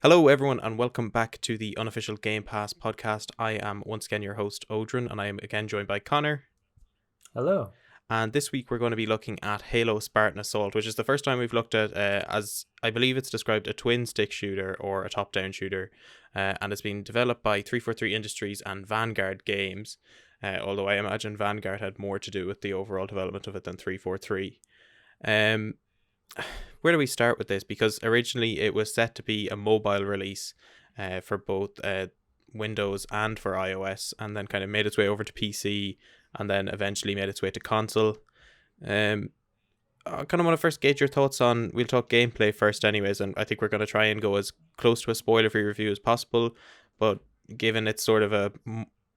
Hello, everyone, and welcome back to the Unofficial Game Pass podcast. I am once again your host, Odhrán, and I am again joined by Connor. Hello. And this week we're going to be looking at Halo Spartan Assault, which is the first time we've looked at, as I believe it's described, a twin stick shooter or a top down shooter. And it's been developed by 343 Industries and Vanguard Games, although I imagine Vanguard had more to do with the overall development of it than 343. Um, where do we start with this? Because originally it was set to be a mobile release for both Windows and for iOS, and then kind of made its way over to PC, and then eventually made its way to console. I kind of want to first gauge your thoughts on. We'll talk gameplay first, anyways, and I think we're going to try and go as close to a spoiler-free review as possible. But given it's sort of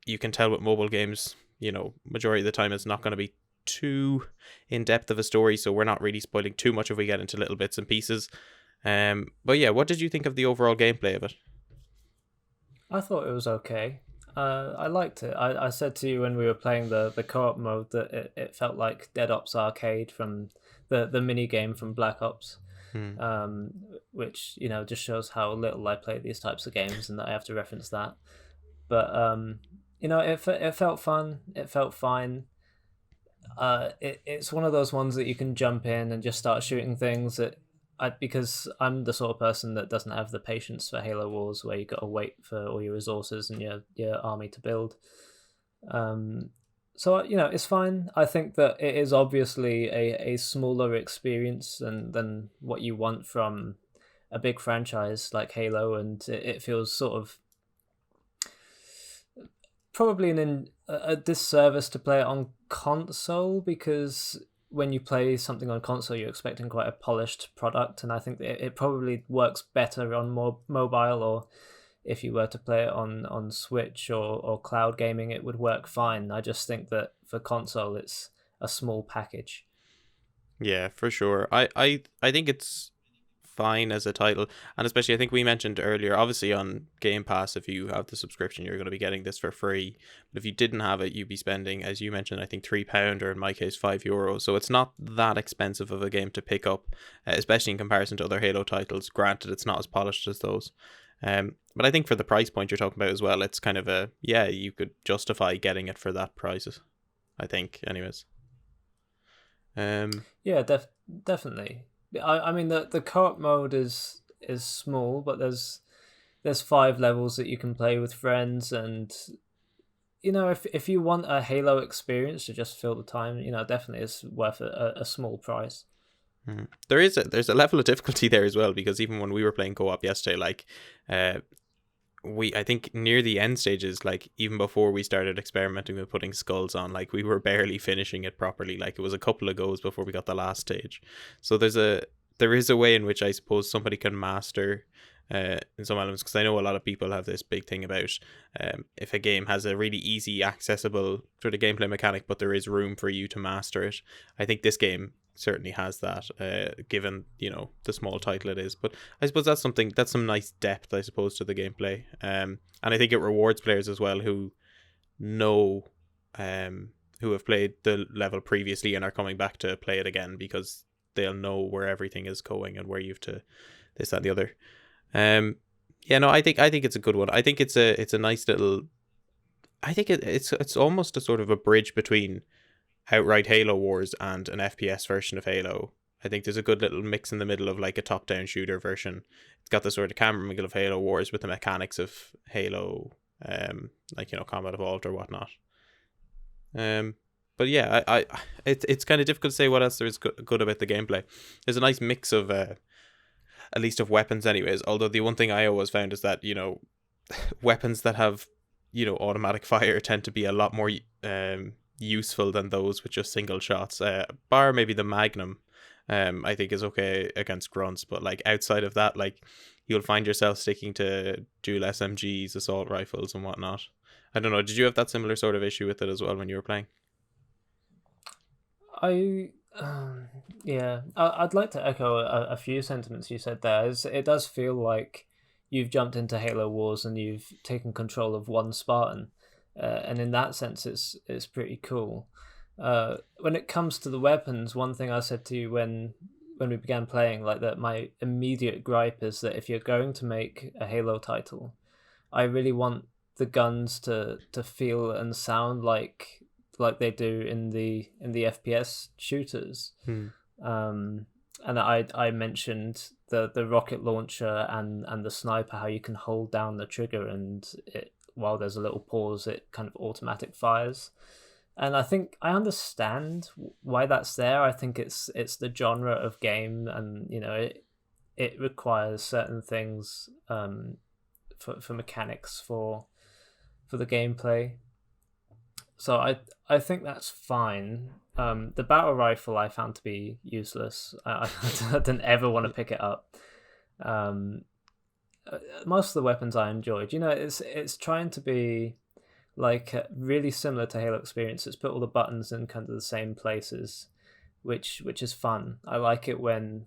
you can tell with mobile games, majority of the time it's not going to be too in depth of a story, so we're not really spoiling too much if we get into little bits and pieces. But yeah, what did you think of the overall gameplay of it? I thought it was okay. I liked it. I said to you when we were playing the co-op mode that it felt like Dead Ops Arcade from the mini game from Black Ops, Hmm. which just shows how little I play these types of games and that I have to reference that. But it felt fun. It felt fine. It's one of those ones that you can jump in and just start shooting things because I'm the sort of person that doesn't have the patience for Halo Wars where you got to wait for all your resources and your army to build. So it's fine. I think that it is obviously a smaller experience than what you want from a big franchise like Halo, and it feels sort of probably a disservice to play it on console, because when you play something on console you're expecting quite a polished product, and I think it probably works better on more mobile, or if you were to play it on Switch or cloud gaming it would work fine. I just think that for console it's a small package. Yeah, for sure. I think it's fine as a title, and especially I think we mentioned earlier, obviously on Game Pass, if you have the subscription you're going to be getting this for free, but if you didn't have it you'd be spending, as you mentioned, I think £3, or in my case €5, so it's not that expensive of a game to pick up, especially in comparison to other Halo titles. Granted, it's not as polished as those, but I think for the price point you're talking about as well, it's kind of you could justify getting it for that price, I think, anyways. Yeah, definitely. I mean the co-op mode is small, but there's 5 levels that you can play with friends, and if you want a Halo experience to just fill the time, definitely it's worth a small price. There's a level of difficulty there as well, because even when we were playing co-op yesterday, like I think near the end stages, like even before we started experimenting with putting skulls on, like we were barely finishing it properly. Like it was a couple of goes before we got the last stage. So there is a way in which I suppose somebody can master in some elements, because I know a lot of people have this big thing about if a game has a really easy accessible sort of gameplay mechanic but there is room for you to master it. I think this game certainly has that, given the small title it is. But I suppose that's some nice depth, I suppose, to the gameplay, and I think it rewards players as well who know, who have played the level previously and are coming back to play it again, because they'll know where everything is going and where you've to this, that, and the other. Yeah, no, I think it's a good one. I think it's a nice little. I think it's almost a sort of a bridge between outright Halo Wars and an FPS version of Halo. I think there's a good little mix in the middle of like a top-down shooter version. It's got the sort of camera angle of Halo Wars with the mechanics of Halo, like Combat Evolved or whatnot. But yeah, it's kind of difficult to say what else there is good about the gameplay. There's a nice mix of at least of weapons, anyways. Although the one thing I always found is that weapons that have automatic fire tend to be a lot more useful than those with just single shots, bar maybe the Magnum. I think is okay against grunts, but like outside of that, like you'll find yourself sticking to dual SMGs, assault rifles and whatnot. I don't know, did you have that similar sort of issue with it as well when you were playing? I yeah, I'd like to echo a few sentiments you said there. It does feel like you've jumped into Halo Wars and you've taken control of one Spartan, and in that sense, it's pretty cool. When it comes to the weapons, one thing I said to you when we began playing, like that my immediate gripe is that if you're going to make a Halo title, I really want the guns to feel and sound like they do in the FPS shooters. And I mentioned the rocket launcher and the sniper, how you can hold down the trigger and it, while there's a little pause, it kind of automatic fires. And I think I understand why that's there. I think it's the genre of game, and it requires certain things for mechanics for the gameplay. So I think that's fine. The battle rifle I found to be useless. I didn't ever want to pick it up. Most of the weapons I enjoyed. It's trying to be like really similar to Halo experience. It's put all the buttons in kind of the same places, which is fun. I like it when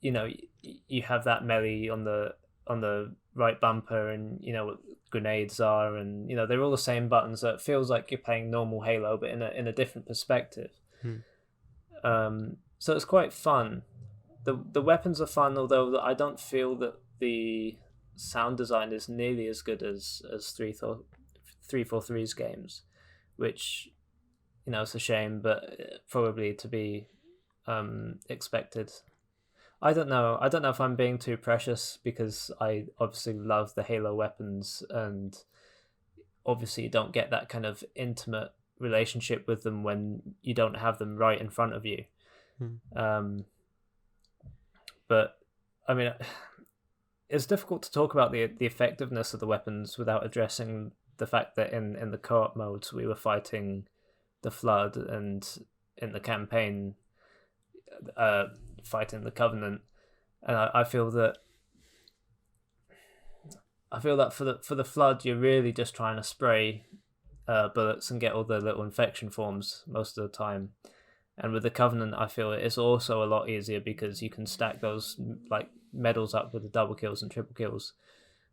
you have that melee on the right bumper, and what grenades are, and they're all the same buttons, so it feels like you're playing normal Halo but in a different perspective. So it's quite fun. The weapons are fun, although I don't feel that the sound design is nearly as good as 343's games, which it's a shame, but probably to be expected. I don't know if I'm being too precious, because I obviously love the Halo weapons, and obviously you don't get that kind of intimate relationship with them when you don't have them right in front of you. But I mean, it's difficult to talk about the effectiveness of the weapons without addressing the fact that in the co-op modes we were fighting the Flood, and in the campaign fighting the Covenant, and I feel that for the Flood you're really just trying to spray bullets and get all the little infection forms most of the time, and with the Covenant I feel it's also a lot easier because you can stack those like medals up with the double kills and triple kills,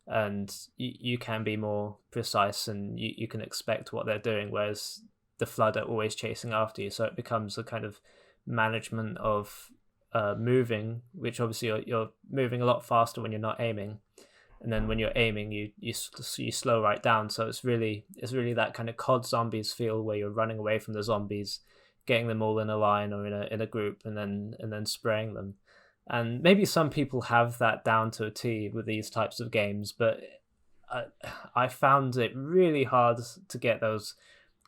and you can be more precise, and you can expect what they're doing, whereas the Flood are always chasing after you, so it becomes a kind of management of moving, which obviously you're moving a lot faster when you're not aiming, and then when you're aiming you slow right down. So it's really that kind of COD Zombies feel, where you're running away from the zombies, getting them all in a line or in a group, and then spraying them. And maybe some people have that down to a T with these types of games, but I found it really hard to get those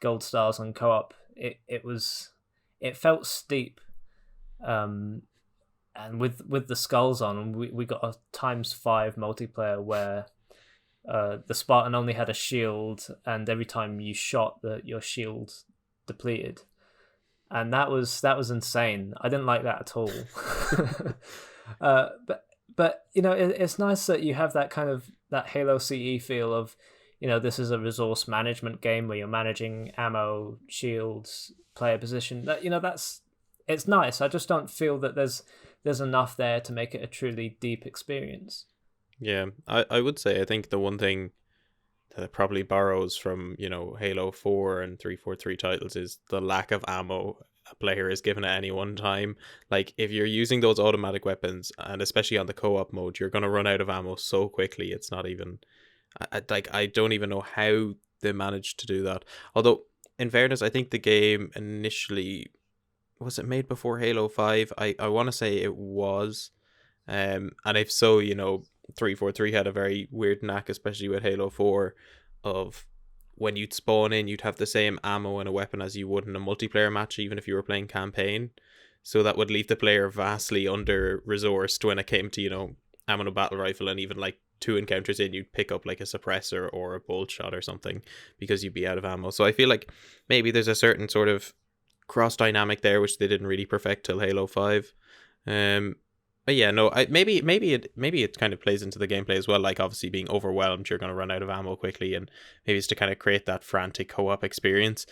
gold stars on co-op. It felt steep. And with the skulls on, we got a ×5 multiplayer where the Spartan only had a shield, and every time you shot, your shield depleted, and that was insane. I didn't like that at all. But it's nice that you have that kind of that Halo CE feel of this is a resource management game where you're managing ammo, shields, player position. It's nice. I just don't feel that there's enough there to make it a truly deep experience. Yeah, I would say I think the one thing that it probably borrows from Halo 4 and 343 titles is the lack of ammo a player is given at any one time. Like, if you're using those automatic weapons, and especially on the co-op mode, you're going to run out of ammo so quickly. It's not even I don't even know how they managed to do that. Although, in fairness, I think the game initially, was it made before Halo 5? I want to say it was. And if so, 343 had a very weird knack, especially with Halo 4, of when you'd spawn in, you'd have the same ammo and a weapon as you would in a multiplayer match, even if you were playing campaign. So that would leave the player vastly under-resourced when it came to, ammo and a battle rifle, and even like 2 encounters in, you'd pick up like a suppressor or a bolt shot or something because you'd be out of ammo. So I feel like maybe there's a certain sort of cross dynamic there which they didn't really perfect till Halo 5. But yeah, no, maybe it kind of plays into the gameplay as well. Like, obviously being overwhelmed, you're going to run out of ammo quickly, and maybe it's to kind of create that frantic co-op experience.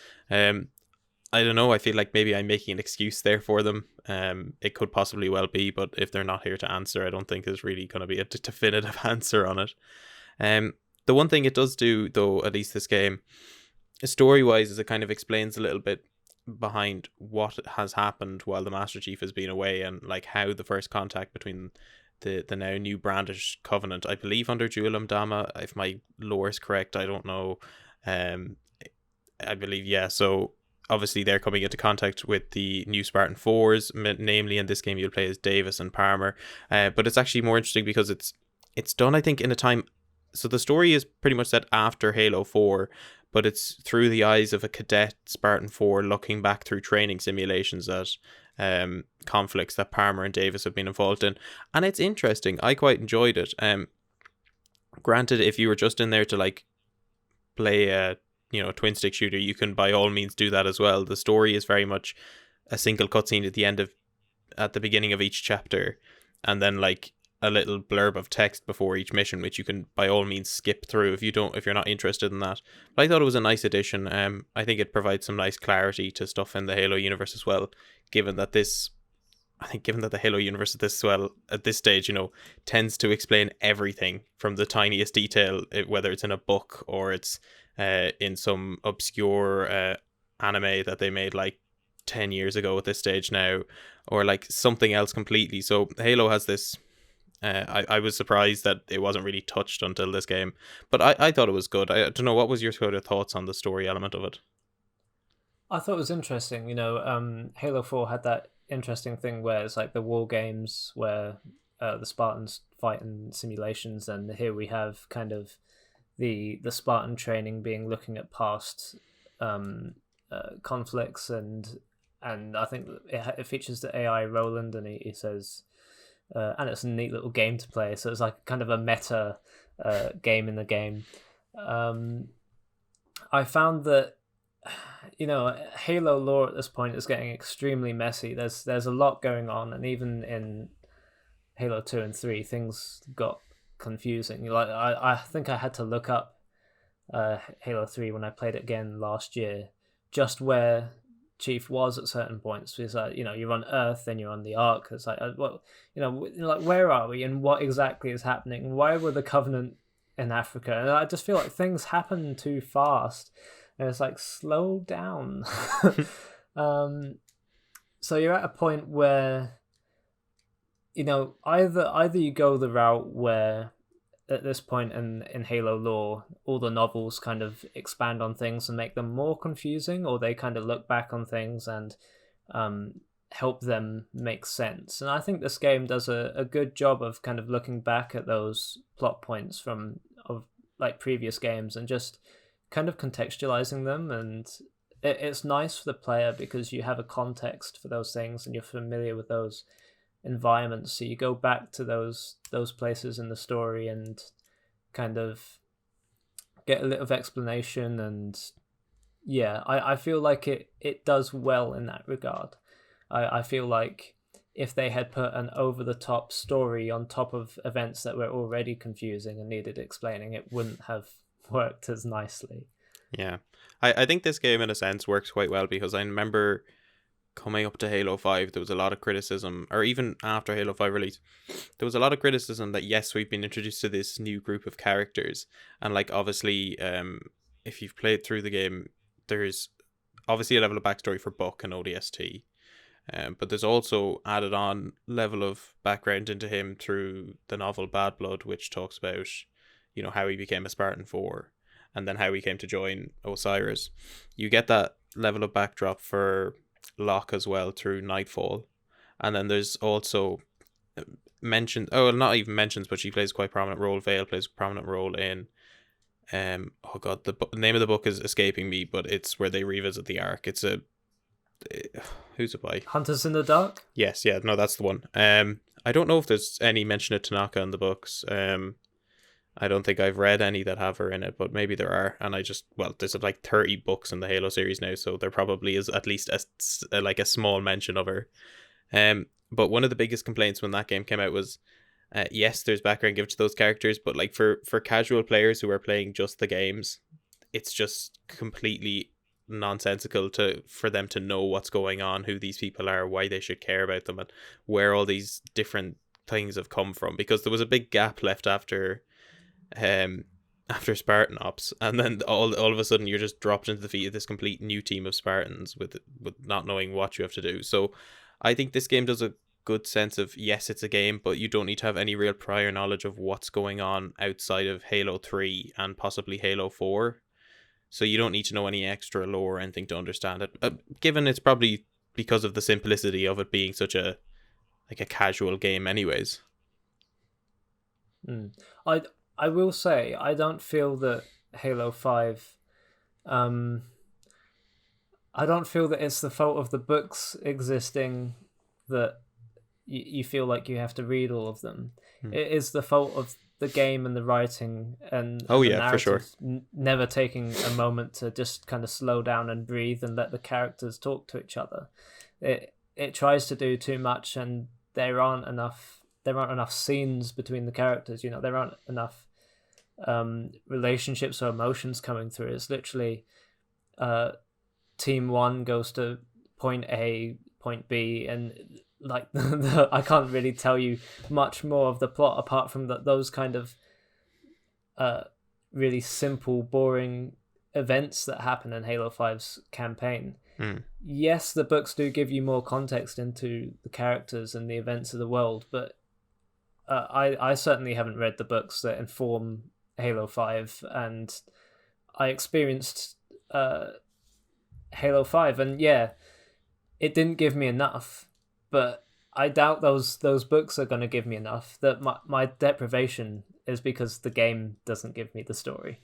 I don't know. I feel like maybe I'm making an excuse there for them. It could possibly well be, but if they're not here to answer, I don't think there's really going to be a definitive answer on it. The one thing it does do, though, at least this game, story-wise, is it kind of explains a little bit behind what has happened while the Master Chief has been away, and like how the first contact between the now new Brandish Covenant, I believe under Julam Dama, if my lore is correct, I don't know, um I believe, yeah. So obviously they're coming into contact with the new Spartan 4s, namely in this game you'll play as Davis and Palmer, but it's actually more interesting because it's done, I think, in a time. So the story is pretty much set after Halo 4, but it's through the eyes of a cadet Spartan 4 looking back through training simulations at conflicts that Palmer and Davis have been involved in. And it's interesting. I quite enjoyed it. Granted, if you were just in there to like play a twin stick shooter, you can by all means do that as well. The story is very much a single cutscene at the beginning of each chapter, and then like a little blurb of text before each mission, which you can by all means skip through if you're not interested in that. But I thought it was a nice addition. I think it provides some nice clarity to stuff in the Halo universe as well, given that the Halo universe at this stage, tends to explain everything from the tiniest detail, whether it's in a book or it's in some obscure anime that they made like 10 years ago at this stage now, or like something else completely. So Halo has this. I was surprised that it wasn't really touched until this game, but I thought it was good. I don't know, what was your sort of thoughts on the story element of it? I thought it was interesting. Halo 4 had that interesting thing where it's like the war games where the Spartans fight in simulations, and here we have kind of the Spartan training being looking at past conflicts, and I think it features the AI Roland, and he says, and it's a neat little game to play. So it's like kind of a meta game in the game. I found that Halo lore at this point is getting extremely messy. There's a lot going on, and even in Halo 2 and 3, things got confusing. Like I think I had to look up Halo 3 when I played it again last year, just where Chief was at certain points. It's like, you're on Earth, then you're on the Ark. It's like, like where are we and what exactly is happening? Why were the Covenant in Africa? And I just feel like things happen too fast, and it's like, slow down. So you're at a point where either you go the route where at this point in Halo lore, all the novels kind of expand on things and make them more confusing, or they kind of look back on things and help them make sense. And I think this game does a good job of kind of looking back at those plot points of like previous games and just kind of contextualizing them. And it's nice for the player because you have a context for those things and you're familiar with those environments, so you go back to those places in the story and kind of get a little explanation. And yeah, I feel like it does well in that regard. I feel like if they had put an over-the-top story on top of events that were already confusing and needed explaining, it wouldn't have worked as nicely. Yeah, I think this game in a sense works quite well, because I remember coming up to Halo 5, there was a lot of criticism, or even after Halo 5 release, there was a lot of criticism that yes, we've been introduced to this new group of characters, and like obviously if you've played through the game, there's obviously a level of backstory for Buck and ODST, but there's also added on level of background into him through the novel Bad Blood, which talks about how he became a Spartan 4 and then how he came to join Osiris. You get that level of backdrop for Locke as well through Nightfall, and then there's also not even mentions, but she plays quite a prominent role. Vale plays a prominent role in oh god, the name of the book is escaping me, but it's where they revisit the Ark. It's who's it by? Hunters in the Dark? Yes, yeah, no, that's the one. I don't know if there's any mention of Tanaka in the books. I don't think I've read any that have her in it, but maybe there are. And there's like 30 books in the Halo series now, so there probably is at least a small mention of her. But one of the biggest complaints when that game came out was, yes, there's background given to those characters, but like for casual players who are playing just the games, it's just completely nonsensical for them to know what's going on, who these people are, why they should care about them, and where all these different things have come from. Because there was a big gap left after after Spartan Ops, and then all of a sudden you're just dropped into the feet of this complete new team of Spartans with not knowing what you have to do. So I think this game does a good sense of, yes, it's a game, but you don't need to have any real prior knowledge of what's going on outside of Halo 3 and possibly Halo 4. So you don't need to know any extra lore or anything to understand it. Given it's probably because of the simplicity of it being such a casual game anyways. I will say, I don't feel that Halo 5, I don't feel that it's the fault of the books existing that you feel like you have to read all of them. It is the fault of the game and the writing and the narrative, for sure. Never taking a moment to just kind of slow down and breathe and let the characters talk to each other. It tries to do too much, and there aren't enough scenes between the characters. There aren't enough relationships or emotions coming through. It's literally team 1 goes to point A, point B, and like I can't really tell you much more of the plot apart from those kind of really simple, boring events that happen in Halo 5's campaign. Yes, the books do give you more context into the characters and the events of the world, but I certainly haven't read the books that inform Halo 5, and I experienced Halo 5, and yeah, it didn't give me enough, but I doubt those books are going to give me enough. That my deprivation is because the game doesn't give me the story.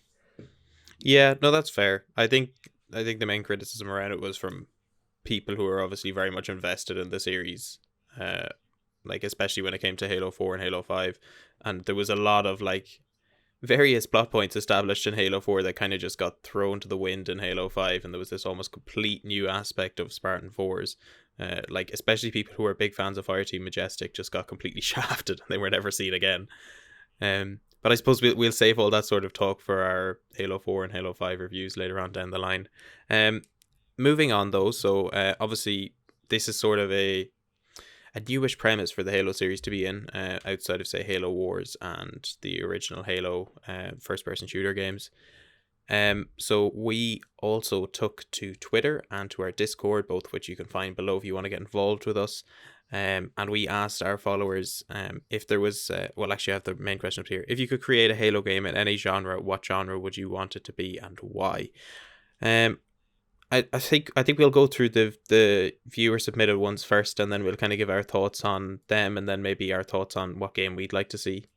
Yeah, no, that's fair. I think the main criticism around it was from people who are obviously very much invested in the series, especially when it came to Halo 4 and Halo 5, and there was a lot of various plot points established in Halo 4 that kind of just got thrown to the wind in Halo 5, and there was this almost complete new aspect of Spartan 4s. Especially people who are big fans of Fireteam Majestic just got completely shafted and they were never seen again. But I suppose we'll save all that sort of talk for our Halo 4 and Halo 5 reviews later on down the line. Moving on though, so obviously this is sort of a newish premise for the Halo series to be in, outside of, say, Halo Wars and the original Halo first-person shooter games. So we also took to Twitter and to our Discord, both of which you can find below if you want to get involved with us. And we asked our followers if there was, actually I have the main question up here. If you could create a Halo game in any genre, what genre would you want it to be and why? I think we'll go through the viewer submitted ones first, and then we'll kind of give our thoughts on them, and then maybe our thoughts on what game we'd like to see.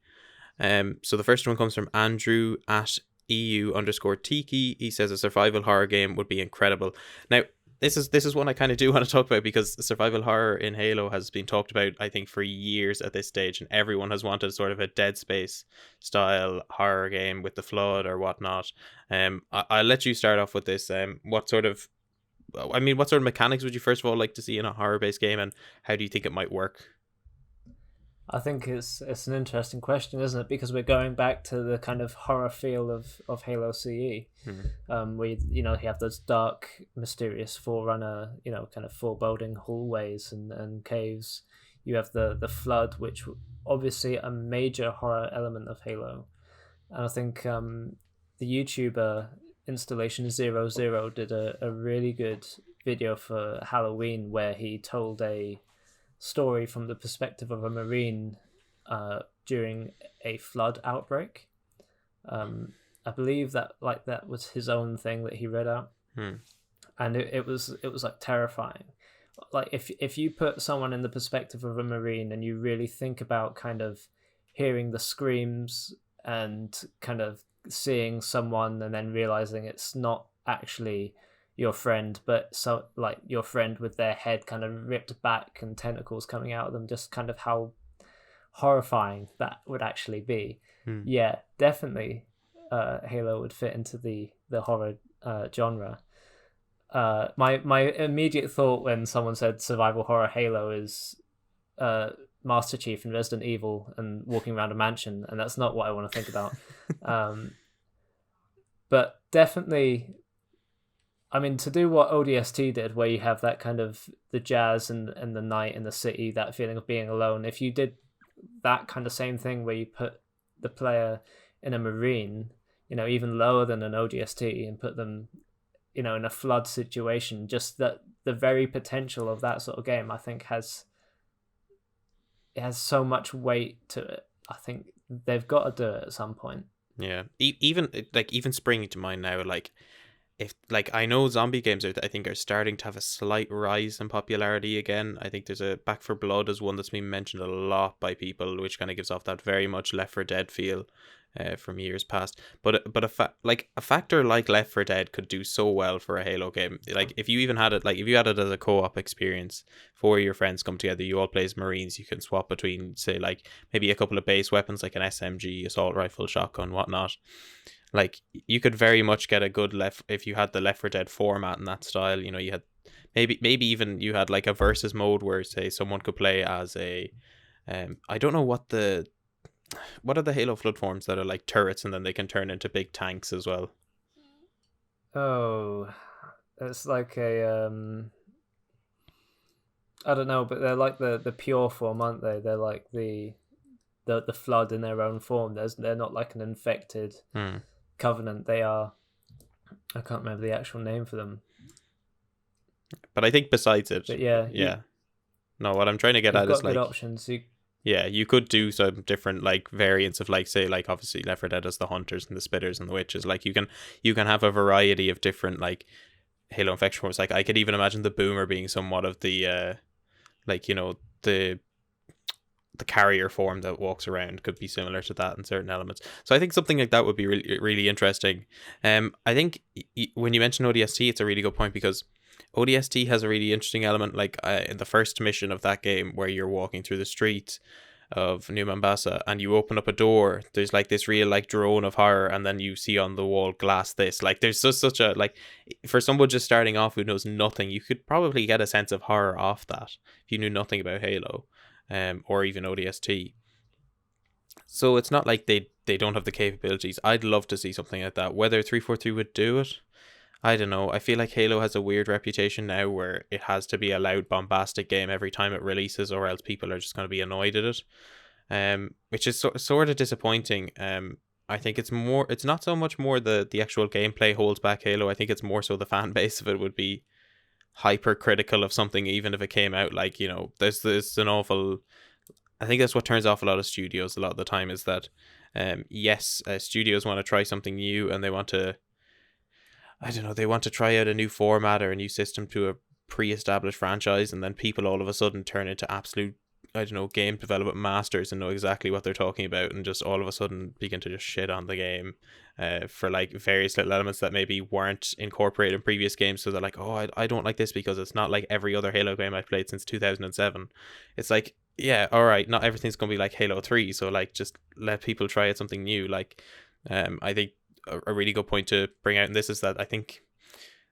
So the first one comes from Andrew at EU_Tiki. He says a survival horror game would be incredible. Now, this is one I kind of do want to talk about, because survival horror in Halo has been talked about, I think, for years at this stage, and everyone has wanted sort of a Dead Space style horror game with the Flood or whatnot. I'll let you start off with this. What sort of mechanics would you first of all like to see in a horror-based game, and how do you think it might work? I think it's an interesting question, isn't it? Because we're going back to the kind of horror feel of Halo CE. We you have those dark, mysterious Forerunner, kind of foreboding hallways and caves. You have the Flood, which obviously a major horror element of Halo. And I think the YouTuber Installation 00 did a really good video for Halloween where he told a story from the perspective of a Marine during a flood outbreak. I believe that was his own thing that he read out, and it was like terrifying. Like if you put someone in the perspective of a Marine and you really think about kind of hearing the screams and kind of seeing someone and then realizing it's not actually your friend, but so like your friend with their head kind of ripped back and tentacles coming out of them, just kind of how horrifying that would actually be. Yeah, definitely Halo would fit into the horror genre. My immediate thought when someone said survival horror Halo is Master Chief in Resident Evil and walking around a mansion, and that's not what I want to think about. But definitely, I mean, to do what ODST did, where you have that kind of the jazz and the night in the city, that feeling of being alone, if you did that kind of same thing where you put the player in a Marine, even lower than an ODST and put them, in a flood situation. Just that the very potential of that sort of game, I think, has so much weight to it. I think they've got to do it at some point. Yeah, even springing to mind now, like if I know zombie games I think are starting to have a slight rise in popularity again. I think there's a Back for Blood is one that's been mentioned a lot by people, which kind of gives off that very much Left 4 Dead feel from years past. But a factor like Left 4 Dead could do so well for a Halo game. Like if you even had it, if you had it as a co-op experience, 4 of your friends come together, you all play as Marines, you can swap between, say, maybe a couple of base weapons like an SMG, assault rifle, shotgun, whatnot. Like you could very much get a good if you had the Left 4 Dead format in that style. You had maybe even you had like a versus mode where, say, someone could play as a I don't know what are the Halo flood forms that are like turrets and then they can turn into big tanks as well. Oh, it's like a I don't know, but they're like the pure form, aren't they? They're like the flood in their own form. They're not like an infected Covenant. They are, I can't remember the actual name for them, but I think besides it, but yeah. No, what I'm trying to get at is good options. You could do some different variants of say obviously Left 4 Dead as the hunters and the spitters and the witches. Like you can have a variety of different Halo infection forms. Like I could even imagine the boomer being somewhat of the the carrier form that walks around could be similar to that in certain elements. So I think something like that would be really, really interesting. I think when you mention ODST, it's a really good point, because ODST has a really interesting element, in the first mission of that game where you're walking through the streets of New Mombasa and you open up a door, there's this real drone of horror, and then you see on the wall glass this. There's just such a for someone just starting off who knows nothing, you could probably get a sense of horror off that if you knew nothing about Halo. Or even ODST. So it's not like they don't have the capabilities. I'd love to see something like that. Whether 343 would do it, I don't know. I feel like Halo has a weird reputation now where it has to be a loud, bombastic game every time it releases, or else people are just going to be annoyed at it. Which is sort of disappointing. I think it's not so much more the actual gameplay holds back Halo. I think it's more so the fan base of it would be hypercritical of something, even if it came out there's an awful, I think that's what turns off a lot of studios a lot of the time, is that studios want to try something new, and they want to try out a new format or a new system to a pre-established franchise, and then people all of a sudden turn into absolute game development masters and know exactly what they're talking about, and just all of a sudden begin to just shit on the game for various little elements that maybe weren't incorporated in previous games. So they're like, oh, I don't like this because it's not like every other Halo game I've played since 2007. It's like, yeah, all right, not everything's gonna be like Halo 3, so just let people try out something new. I think a really good point to bring out in this is that I think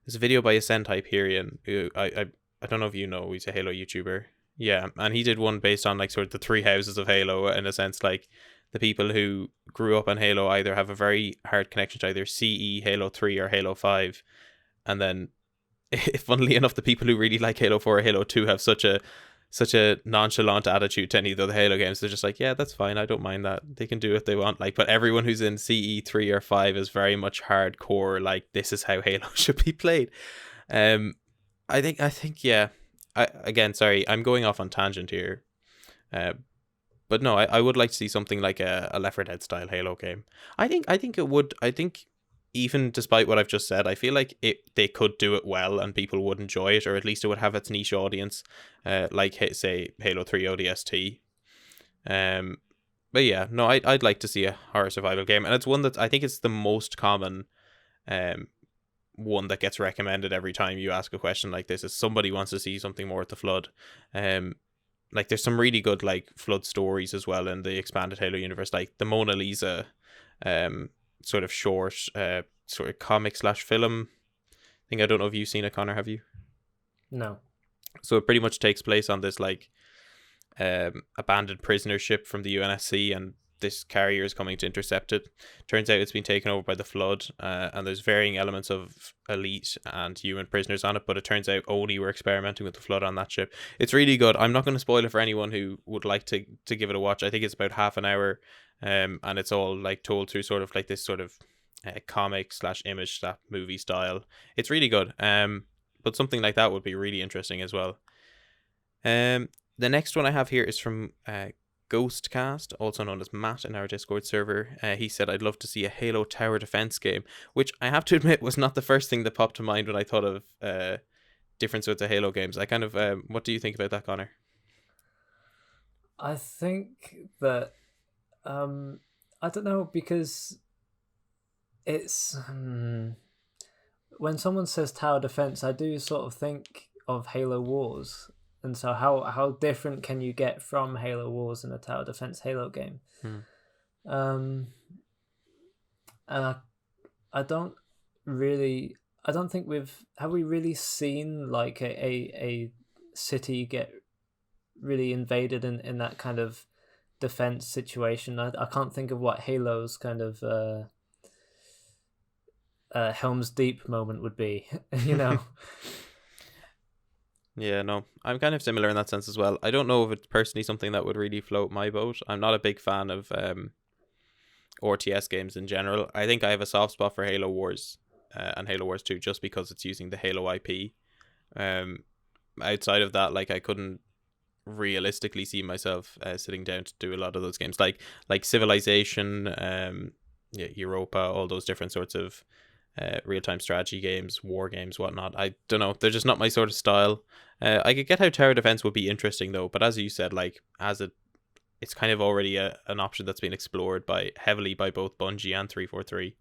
there's a video by Ascent Hyperion, who I don't know if you know, he's a Halo YouTuber. Yeah, and he did one based on sort of the three houses of Halo, in a sense. The people who grew up on Halo either have a very hard connection to either CE, Halo 3 or Halo 5, and then funnily enough, the people who really like Halo 4 or Halo 2 have such a nonchalant attitude to any of the Halo games. They're just yeah, that's fine, I don't mind that, they can do what they want. But everyone who's in CE 3 or 5 is very much hardcore, this is how Halo should be played. I think yeah. Again, sorry, I'm going off on tangent here. But no, I would like to see something like a Left 4 Dead style Halo game. I think it would. I think even despite what I've just said, I feel like they could do it well and people would enjoy it, or at least it would have its niche audience, say Halo 3 ODST. But yeah, no, I'd like to see a horror survival game, and it's one that I think it's the most common one that gets recommended every time you ask a question like this, is somebody wants to see something more with the flood. There's some really good flood stories as well in the expanded Halo universe, like the Mona Lisa sort of short sort of comic / film thing. I don't know if you've seen it, Connor, have you? No. So it pretty much takes place on this abandoned prisoner ship from the UNSC, and this carrier is coming to intercept it. Turns out it's been taken over by the flood, and there's varying elements of elite and human prisoners on it, but it turns out Oni were experimenting with the flood on that ship. It's really good. I'm not going to spoil it for anyone who would like to give it a watch. I think it's about half an hour, and it's all told through sort of this sort of comic slash image slash movie style. It's really good. But something like that would be really interesting as well. The next one I have here is from Ghostcast, also known as Matt in our Discord server. He said, I'd love to see a Halo tower defense game, which I have to admit was not the first thing that popped to mind when I thought of different sorts of Halo games. I kind of, what do you think about that, Connor? I think that, I don't know, because it's, when someone says tower defense, I do sort of think of Halo Wars. And so how different can you get from Halo Wars in a tower defense Halo game? And I don't think have we really seen like a city get really invaded in that kind of defense situation. I can't think of what Halo's kind of Helm's Deep moment would be, you know. Yeah, no, I'm kind of similar in that sense as well. I don't know if it's personally something that would really float my boat. I'm not a big fan of RTS games in general. I think I have a soft spot for Halo Wars and Halo Wars 2 just because it's using the Halo IP. Outside of that, like I couldn't realistically see myself sitting down to do a lot of those games, like Civilization, Europa, all those different sorts of real-time strategy games, war games, whatnot. I don't know, they're just not my sort of style. I could get how tower defense would be interesting though, but as you said, like it's kind of already an option that's been explored heavily by both Bungie and 343.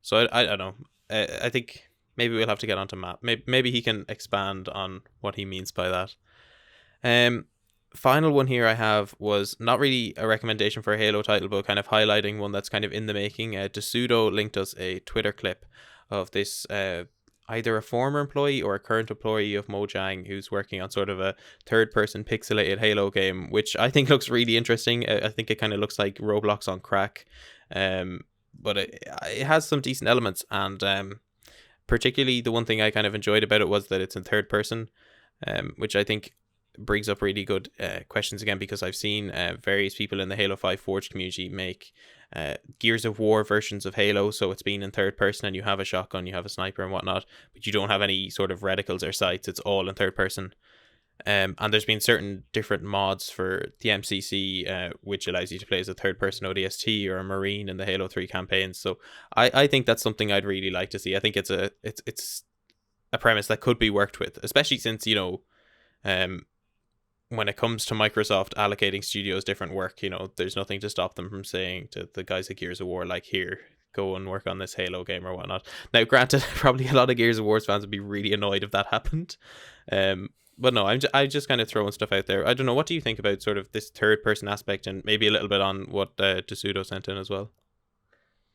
So I don't know. I think maybe we'll have to get onto Matt. Maybe he can expand on what he means by that. Final one here I have was not really a recommendation for a Halo title, but kind of highlighting one that's kind of in the making. DeSudo linked us a Twitter clip of this either a former employee or a current employee of Mojang who's working on sort of a third-person pixelated Halo game, which I think looks really interesting. I think it kind of looks like Roblox on crack, but it has some decent elements, and particularly the one thing I kind of enjoyed about it was that it's in third person, which I think brings up really good questions again, because I've seen various people in the Halo 5 Forge community make Gears of War versions of Halo, so it's been in third person and you have a shotgun, you have a sniper and whatnot, but you don't have any sort of reticles or sights, it's all in third person. And there's been certain different mods for the MCC which allows you to play as a third person ODST or a Marine in the Halo 3 campaigns, so I think that's something I'd really like to see. I think it's a premise that could be worked with, especially since, you know, when it comes to Microsoft allocating studios different work, you know, there's nothing to stop them from saying to the guys at Gears of War, like, here, go and work on this Halo game or whatnot. Now, granted, probably a lot of Gears of War fans would be really annoyed if that happened. But no, I'm just kind of throwing stuff out there. I don't know, what do you think about sort of this third person aspect, and maybe a little bit on what DeSudo sent in as well?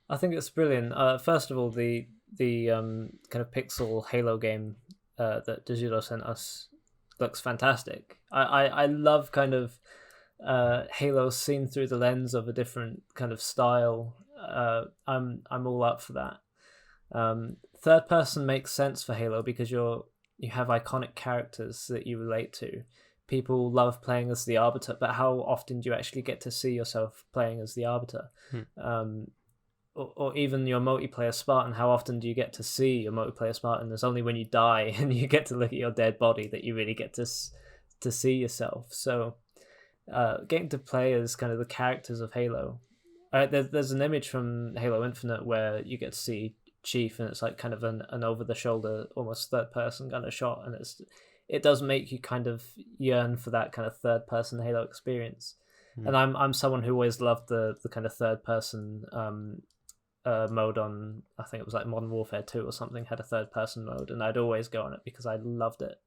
I think it's brilliant. First of all, the kind of pixel Halo game that DeSudo sent us looks fantastic. I love kind of Halo seen through the lens of a different kind of style. I'm all up for that. Third person makes sense for Halo because you have iconic characters that you relate to. People love playing as the Arbiter, but how often do you actually get to see yourself playing as the Arbiter? Or even your multiplayer Spartan, how often do you get to see your multiplayer Spartan? There's only when you die and you get to look at your dead body that you really get to see yourself. So getting to play as kind of the characters of Halo. There's an image from Halo Infinite where you get to see Chief, and it's like kind of an over-the-shoulder, almost third-person kind of shot, and it does make you kind of yearn for that kind of third-person Halo experience. And I'm someone who always loved the kind of third-person mode on, I think it was like Modern Warfare 2 or something, had a third-person mode, and I'd always go on it because I loved it.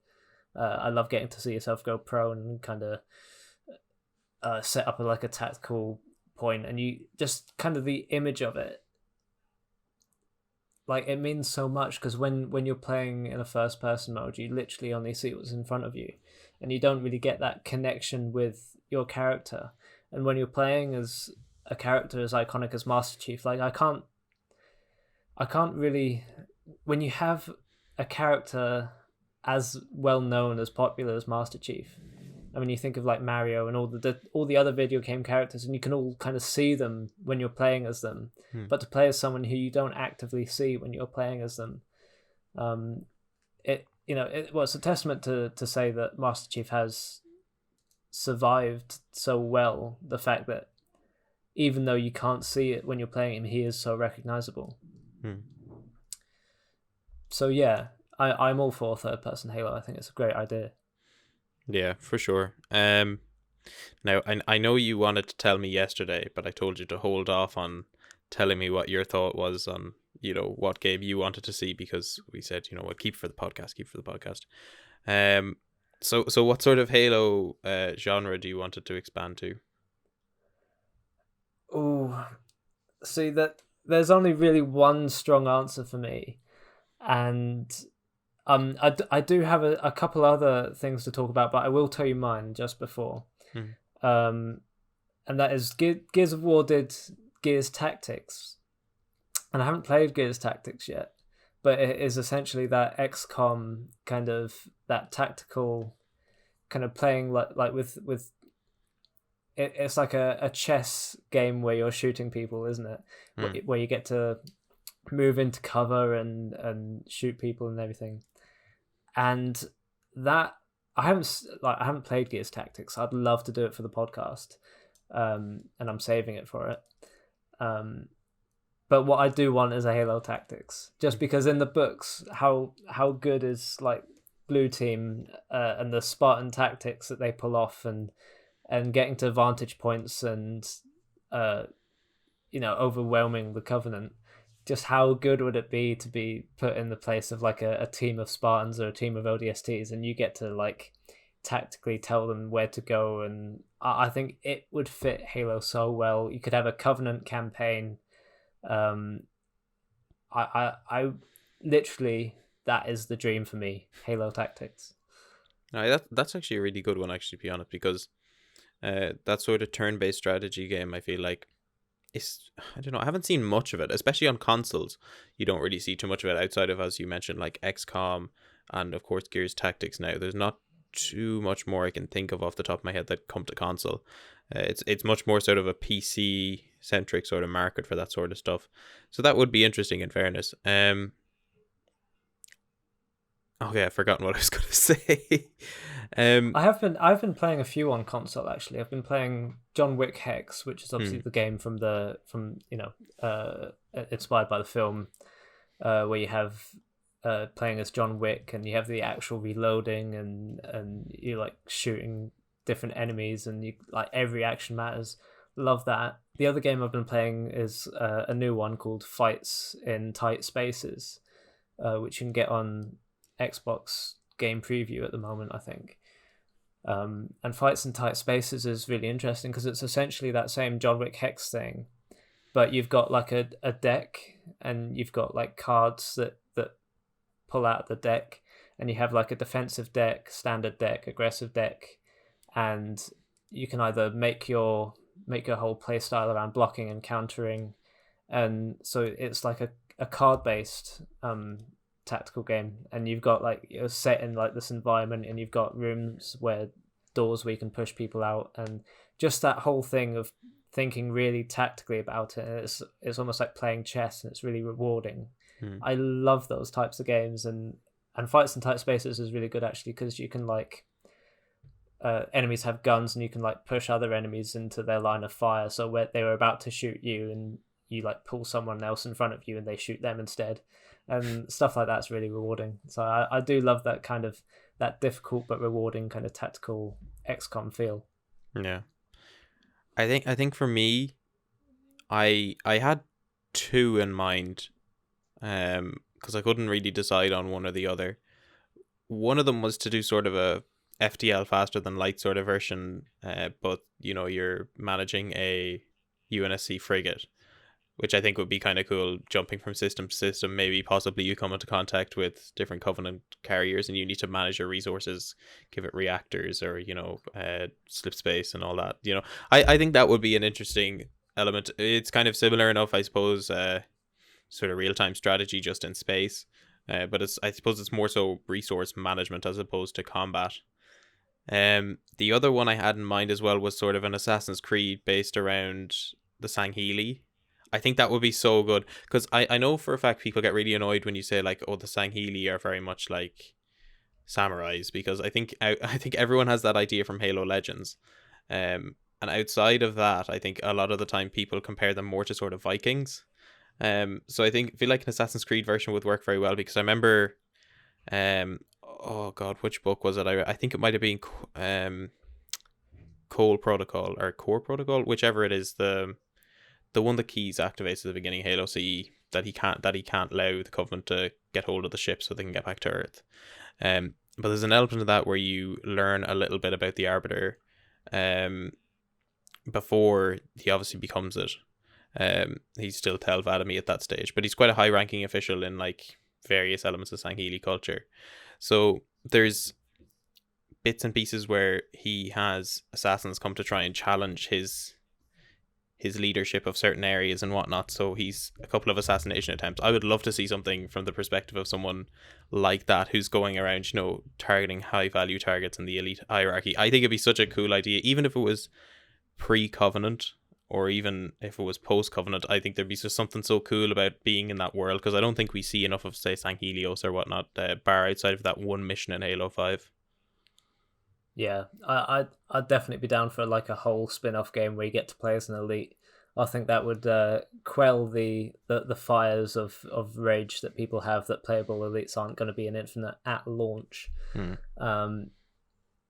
I love getting to see yourself go prone and kind of set up like a tactical point, and you just kind of the image of it, like, it means so much, because when you're playing in a first person mode, you literally only see what's in front of you, and you don't really get that connection with your character. And when you're playing as a character as iconic as Master Chief, like, I can't really, when you have a character as well known as popular as Master Chief, I mean, you think of like Mario and all the other video game characters, and you can all kind of see them when you're playing as them. But to play as someone who you don't actively see when you're playing as them, it's a testament to say that Master Chief has survived so well. The fact that even though you can't see it when you're playing him, he is so recognizable. So yeah, I'm all for third-person Halo. I think it's a great idea. Yeah, for sure. Now, I know you wanted to tell me yesterday, but I told you to hold off on telling me what your thought was on, what game you wanted to see, because we said, what, keep for the podcast. So what sort of Halo genre do you want it to expand to? Oh, see, that there's only really one strong answer for me, and I do have a couple other things to talk about, but I will tell you mine just before. And that is Gears of War did Gears Tactics, and I haven't played Gears Tactics yet, but it is essentially that XCOM kind of, that tactical kind of playing like with it's like a chess game where you're shooting people, isn't it? Where you get to move into cover and shoot people and everything. And that I haven't played Gears Tactics. I'd love to do it for the podcast, and I'm saving it for it. But what I do want is a Halo Tactics, just because in the books, how good is like Blue Team and the Spartan tactics that they pull off, and getting to vantage points and overwhelming the Covenant. Just how good would it be to be put in the place of like a team of Spartans or a team of ODSTs, and you get to like tactically tell them where to go. And I think it would fit Halo so well. You could have a Covenant campaign. I literally, that is the dream for me, Halo Tactics. No, that's actually a really good one, actually, to be honest, because that sort of turn-based strategy game, I feel like, I don't know, I haven't seen much of it, especially on consoles. You don't really see too much of it outside of, as you mentioned, like XCOM and of course Gears Tactics. Now there's not too much more I can think of off the top of my head that come to console. It's much more sort of a PC centric sort of market for that sort of stuff, so that would be interesting, in fairness. Okay, I've forgotten what I was going to say. I've been playing a few on console, actually. I've been playing John Wick Hex, which is obviously the game inspired by the film, where you have playing as John Wick, and you have the actual reloading, and you like shooting different enemies, and you like every action matters. Love that. The other game I've been playing is a new one called Fights in Tight Spaces, which you can get on Xbox Game Preview at the moment, I think. And Fights in Tight Spaces is really interesting because it's essentially that same John Wick Hex thing, but you've got like a deck, and you've got like cards that pull out the deck, and you have like a defensive deck, standard deck, aggressive deck, and you can either make your whole play style around blocking and countering, and so it's like a card based tactical game, and you've got like, you're set in like this environment, and you've got rooms where doors where you can push people out, and just that whole thing of thinking really tactically about it. It's almost like playing chess, and it's really rewarding. I love those types of games, and Fights in Tight Spaces is really good, actually, because you can like enemies have guns, and you can like push other enemies into their line of fire, so where they were about to shoot you, and you like pull someone else in front of you and they shoot them instead, and stuff like that's really rewarding. So I do love that kind of, that difficult but rewarding kind of tactical XCOM feel. Yeah, I think for me, I had two in mind, because I couldn't really decide on one or the other. One of them was to do sort of a FTL, faster than light sort of version, but you're managing a UNSC frigate, which I think would be kind of cool, jumping from system to system. Maybe possibly you come into contact with different Covenant carriers, and you need to manage your resources, give it reactors, or slip space and all that. I think that would be an interesting element. It's kind of similar enough, I suppose, sort of real-time strategy just in space, but I suppose it's more so resource management as opposed to combat. The other one I had in mind as well was sort of an Assassin's Creed based around the Sangheili. I think that would be so good, because I know for a fact people get really annoyed when you say like, oh, the Sangheili are very much like samurais, because I think everyone has that idea from Halo Legends. And outside of that, I think a lot of the time people compare them more to sort of Vikings. So I feel like an Assassin's Creed version would work very well, because I remember, oh god, which book was it? I think it might have been Cole Protocol or Core Protocol, whichever it is, the one that Keys activates at the beginning of Halo CE, that he can't allow the Covenant to get hold of the ship so they can get back to Earth. But there's an element of that where you learn a little bit about the Arbiter, before he obviously becomes it. He's still Tel Vadami at that stage, but he's quite a high-ranking official in like various elements of Sangheili culture. So there's bits and pieces where he has assassins come to try and challenge his leadership of certain areas and whatnot. So he's a couple of assassination attempts. I would love to see something from the perspective of someone like that, who's going around, targeting high value targets in the elite hierarchy. I think it'd be such a cool idea, even if it was pre-Covenant or even if it was post-Covenant. I think there'd be just something so cool about being in that world, because I don't think we see enough of, say, Sanghelios or whatnot, bar outside of that one mission in Halo 5. Yeah, I'd definitely be down for like a whole spin-off game where you get to play as an elite. I think that would quell the fires of rage that people have that playable elites aren't going to be an infinite at launch.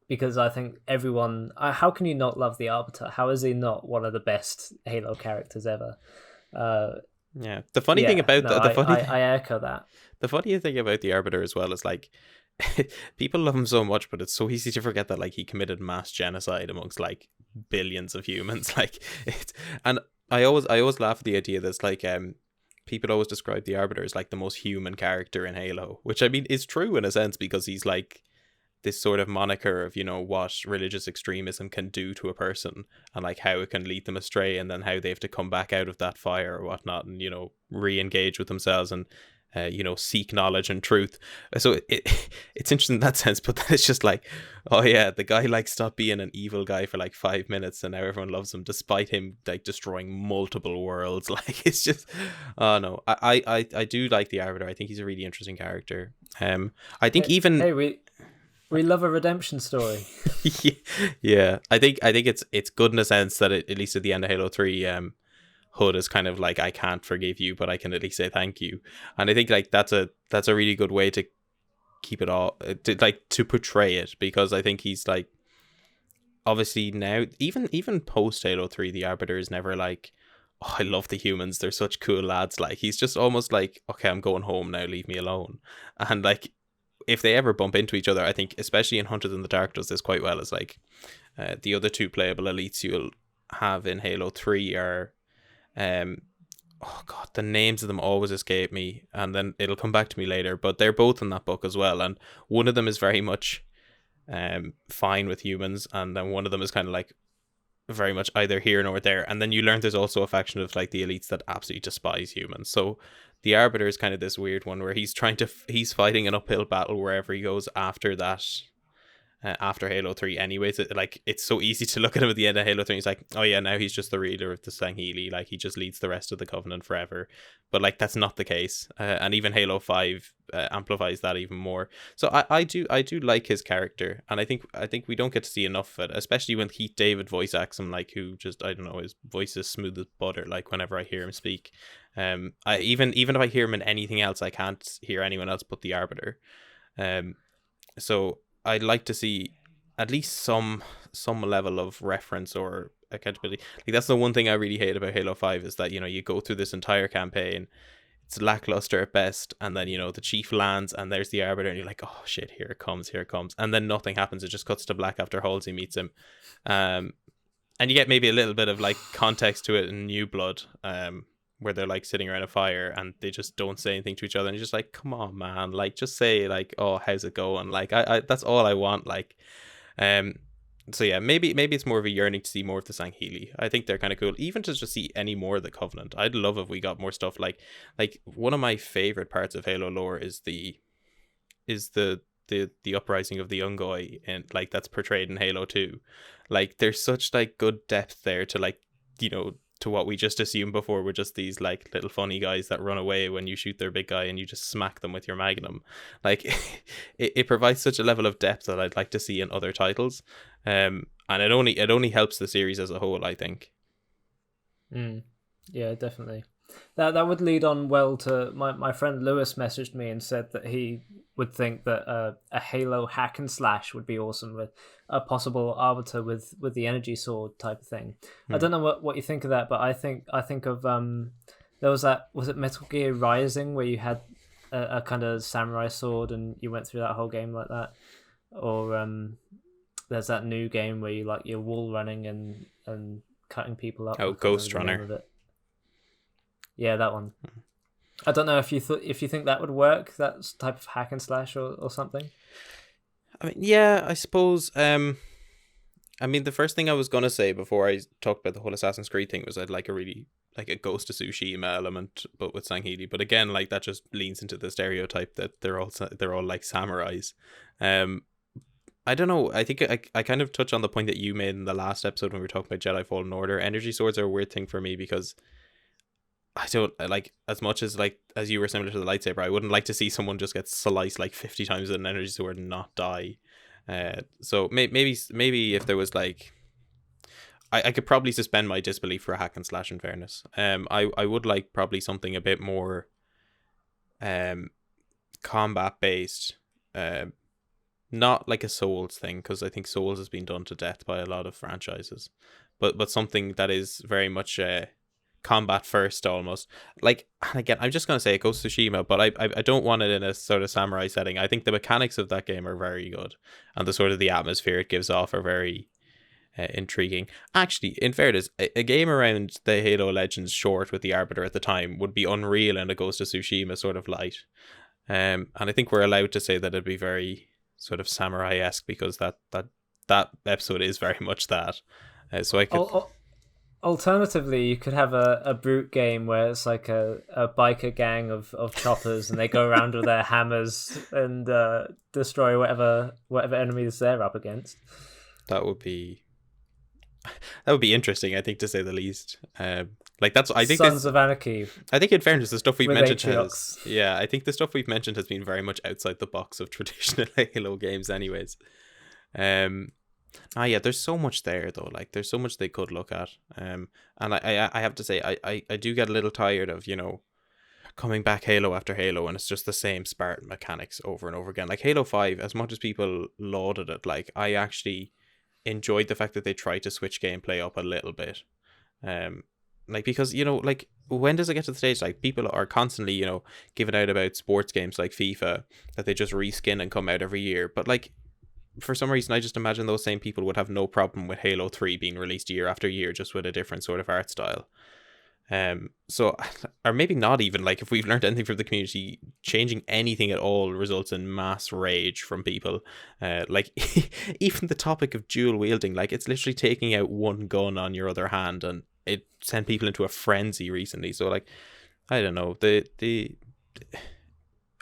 Because I think everyone... how can you not love the Arbiter? How is he not one of the best Halo characters ever? Yeah, the funny thing about I echo that. The funny thing about the Arbiter as well is like, people love him so much, but it's so easy to forget that like he committed mass genocide amongst like billions of humans. Like and I always laugh at the idea that's like, people always describe the Arbiter as like the most human character in Halo, which I mean is true in a sense, because he's like this sort of moniker of, what religious extremism can do to a person, and like how it can lead them astray, and then how they have to come back out of that fire or whatnot, and re-engage with themselves, and seek knowledge and truth. So it's interesting in that sense, but then it's just like, oh yeah, the guy like stopped being an evil guy for like 5 minutes and now everyone loves him despite him like destroying multiple worlds. Like, it's just, oh no, I do like the Arbiter. I think he's a really interesting character. I think we love a redemption story. Yeah, I think it's good in a sense that at least at the end of Halo 3, Hood is kind of like, I can't forgive you, but I can at least say thank you. And I think like that's a really good way to keep it all, to portray it, because I think he's like, obviously now, even post Halo 3, the Arbiter is never like, oh, I love the humans, they're such cool lads. Like, he's just almost like, okay, I'm going home now, leave me alone. And like, if they ever bump into each other, I think especially in Hunted in the Dark does this quite well, is like, the other two playable elites you'll have in Halo 3 are, oh god, the names of them always escape me, and then it'll come back to me later, but they're both in that book as well, and one of them is very much fine with humans, and then one of them is kind of like very much either here nor there. And then you learn there's also a faction of like the elites that absolutely despise humans. So the Arbiter is kind of this weird one where he's fighting an uphill battle wherever he goes after that, after Halo 3 anyways. It's so easy to look at him at the end of Halo 3 and he's like, oh yeah, now he's just the leader of the Sangheili, like he just leads the rest of the Covenant forever. But like, that's not the case, and even Halo 5 amplifies that even more. So I do like his character, and I think we don't get to see enough of it, especially when Keith David voice acts him, like, who just, I don't know, his voice is smooth as butter, like whenever I hear him speak. I even if I hear him in anything else, I can't hear anyone else but the Arbiter. So I'd like to see at least some level of reference or accountability. Like, that's the one thing I really hate about Halo 5 is that, you go through this entire campaign, it's lackluster at best, and then, the Chief lands and there's the Arbiter and you're like, oh shit, here it comes, and then nothing happens. It just cuts to black after Halsey meets him. And you get maybe a little bit of like context to it in New Blood, where they're like sitting around a fire and they just don't say anything to each other, and you're just like, come on man, like just say like, oh, how's it going? Like, I that's all I want. Like, so yeah, maybe it's more of a yearning to see more of the Sangheili. I think they're kind of cool, even to just see any more of the Covenant. I'd love if we got more stuff. Like one of my favorite parts of Halo lore is the the uprising of the Ungoi, and like that's portrayed in Halo 2. Like there's such like good depth there to like, you know, to what we just assumed before were just these like little funny guys that run away when you shoot their big guy and you just smack them with your magnum. Like it provides such a level of depth that I'd like to see in other titles. And it only helps the series as a whole, I think. Yeah, definitely. That would lead on well to my friend Lewis messaged me and said that he would think that a Halo hack and slash would be awesome, with a possible arbiter with the energy sword type of thing. I don't know what you think of that, but I think of there was it Metal Gear Rising where you had a kind of samurai sword and you went through that whole game like that, or there's that new game where you like you're wall running and cutting people up. Oh, Ghost Runner. Yeah, that one. I don't know if you think that would work, that type of hack and slash or something. I mean, yeah, I suppose. I mean, the first thing I was gonna say before I talked about the whole Assassin's Creed thing was I'd like a Ghost of Tsushima element, but with Sangheli. But again, like that just leans into the stereotype that they're all like samurais. I don't know. I think I kind of touch on the point that you made in the last episode when we were talking about Jedi Fallen Order. Energy swords are a weird thing for me because I don't like, as much as like as you were similar to the lightsaber, I wouldn't like to see someone just get sliced like 50 times with an energy sword and not die. So maybe if there was like, I could probably suspend my disbelief for a hack and slash, in fairness. I would like probably something a bit more combat based, not like a Souls thing, because I think Souls has been done to death by a lot of franchises, but something that is very much combat first almost. Like, and again, I'm just gonna say it goes to Tsushima, but I don't want it in a sort of samurai setting. I think the mechanics of that game are very good, and the sort of the atmosphere it gives off are very intriguing. Actually, in fairness, a game around the Halo Legends short with the Arbiter at the time would be unreal in a Ghost of Tsushima sort of light. And I think we're allowed to say that it'd be very sort of samurai-esque, because that episode is very much that. So I could. Alternatively, you could have a brute game where it's like a biker gang of choppers, and they go around with their hammers and destroy whatever enemies they're up against. That would be interesting, I think, to say the least. Like that's, I think, Sons of Anarchy. I think in fairness, the stuff we've mentioned Atriox. I think the stuff we've mentioned has been very much outside the box of traditional Halo games, anyways. Yeah, there's so much there though. Like there's so much they could look at. And I have to say, I do get a little tired of, you know, coming back Halo after Halo and it's just the same Spartan mechanics over and over again. Like Halo 5, as much as people lauded it, like I actually enjoyed the fact that they tried to switch gameplay up a little bit. Like, because, you know, like, when does it get to the stage like people are constantly, you know, giving out about sports games like FIFA that they just reskin and come out every year, but like for some reason I just imagine those same people would have no problem with Halo 3 being released year after year, just with a different sort of art style. So, or maybe not even, like, if we've learned anything from the community, changing anything at all results in mass rage from people. Like even the topic of dual wielding, like it's literally taking out one gun on your other hand, and it sent people into a frenzy recently. So like, I don't know,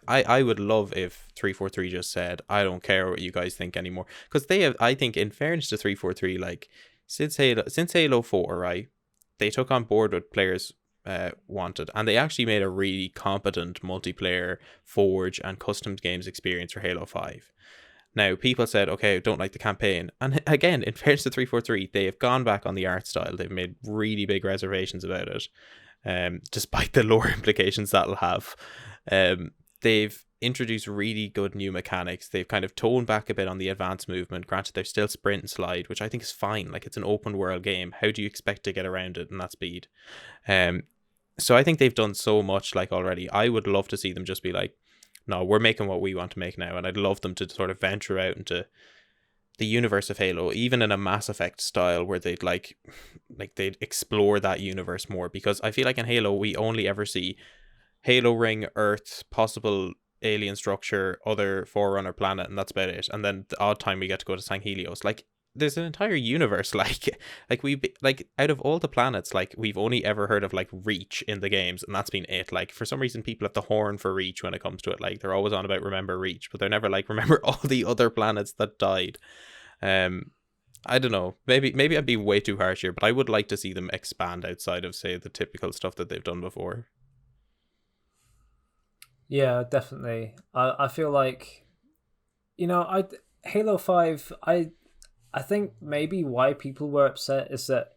I would love if 343 just said, I don't care what you guys think anymore, because they have, I think, in fairness to 343, like since Halo 4, right, they took on board what players wanted, and they actually made a really competent multiplayer forge and custom games experience for Halo 5. Now, people said, okay, I don't like the campaign. And again, in fairness to 343, they have gone back on the art style. They've made really big reservations about it, despite the lore implications that'll have. They've introduced really good new mechanics. They've kind of toned back a bit on the advanced movement. Granted, there's still sprint and slide, which I think is fine. Like, it's an open world game. How do you expect to get around it in that speed? So I think they've done so much, like, already. I would love to see them just be like, no, we're making what we want to make now. And I'd love them to sort of venture out into the universe of Halo, even in a Mass Effect style, where they'd like they'd explore that universe more. Because I feel like in Halo, we only ever see Halo Ring, Earth, possible alien structure, other Forerunner planet, and that's about it. And then the odd time we get to go to Sanghelios. Like, there's an entire universe like we like out of all the planets, like we've only ever heard of like Reach in the games, and that's been it. Like for some reason people have the horn for Reach when it comes to it. Like they're always on about remember Reach, but they're never like remember all the other planets that died. I don't know, maybe I'd be way too harsh here, but I would like to see them expand outside of, say, the typical stuff that they've done before. Yeah, definitely. I feel like, Halo 5, I think maybe why people were upset is that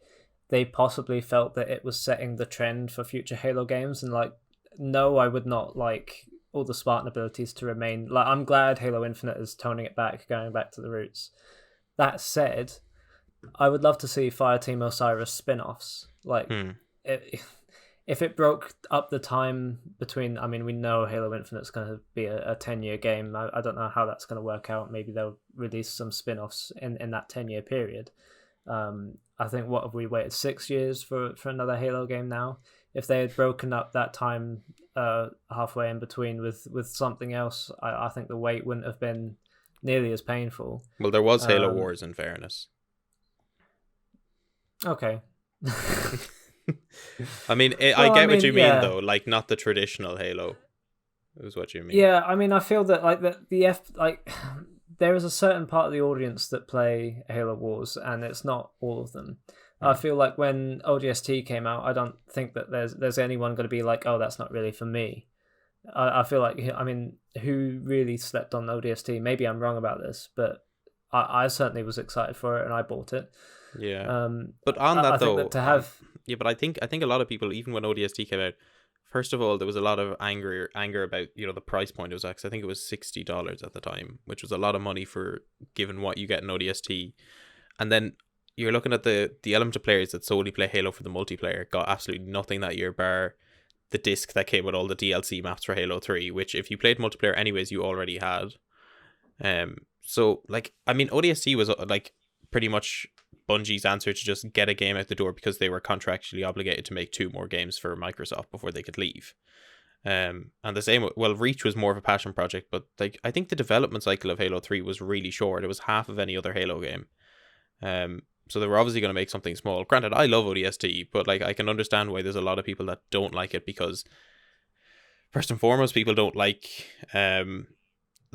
they possibly felt that it was setting the trend for future Halo games, and like, no, I would not like all the Spartan abilities to remain. Like, I'm glad Halo Infinite is toning it back, going back to the roots. That said, I would love to see Fireteam Osiris spin-offs. Like, if it broke up the time between, I mean, we know Halo Infinite's going to be a 10-year game. I don't know how that's going to work out. Maybe they'll release some spin-offs in that 10-year period. I think, what have we waited 6 years for another Halo game now? If they had broken up that time halfway in between with something else, I think the wait wouldn't have been nearly as painful. Well, there was Halo Wars, in fairness. Okay. I mean, I get what you mean, though. Like, not the traditional Halo is what you mean. Yeah, I mean, I feel that like there is a certain part of the audience that play Halo Wars, and it's not all of them. I feel like when ODST came out, I don't think that there's anyone going to be like, oh, that's not really for me. I feel like, I mean, who really slept on ODST? Maybe I'm wrong about this, but I certainly was excited for it and I bought it. Yeah. But on that, though, that to have... yeah, but I think a lot of people, even when ODST came out, first of all, there was a lot of anger about, the price point it was at, 'cause I think it was $60 at the time, which was a lot of money for given what you get in ODST. And then you're looking at the element of players that solely play Halo for the multiplayer, got absolutely nothing that year, bar the disc that came with all the DLC maps for Halo 3, which if you played multiplayer anyways, you already had. So, like, I mean, ODST was, like, pretty much Bungie's answer to just get a game out the door because they were contractually obligated to make 2 more games for Microsoft before they could leave. And the same, well, Reach was more of a passion project, but, like, I think the development cycle of Halo 3 was really short. It was half of any other Halo game. So they were obviously going to make something small. Granted, I love ODST, but like I can understand why there's a lot of people that don't like it, because first and foremost, people don't like the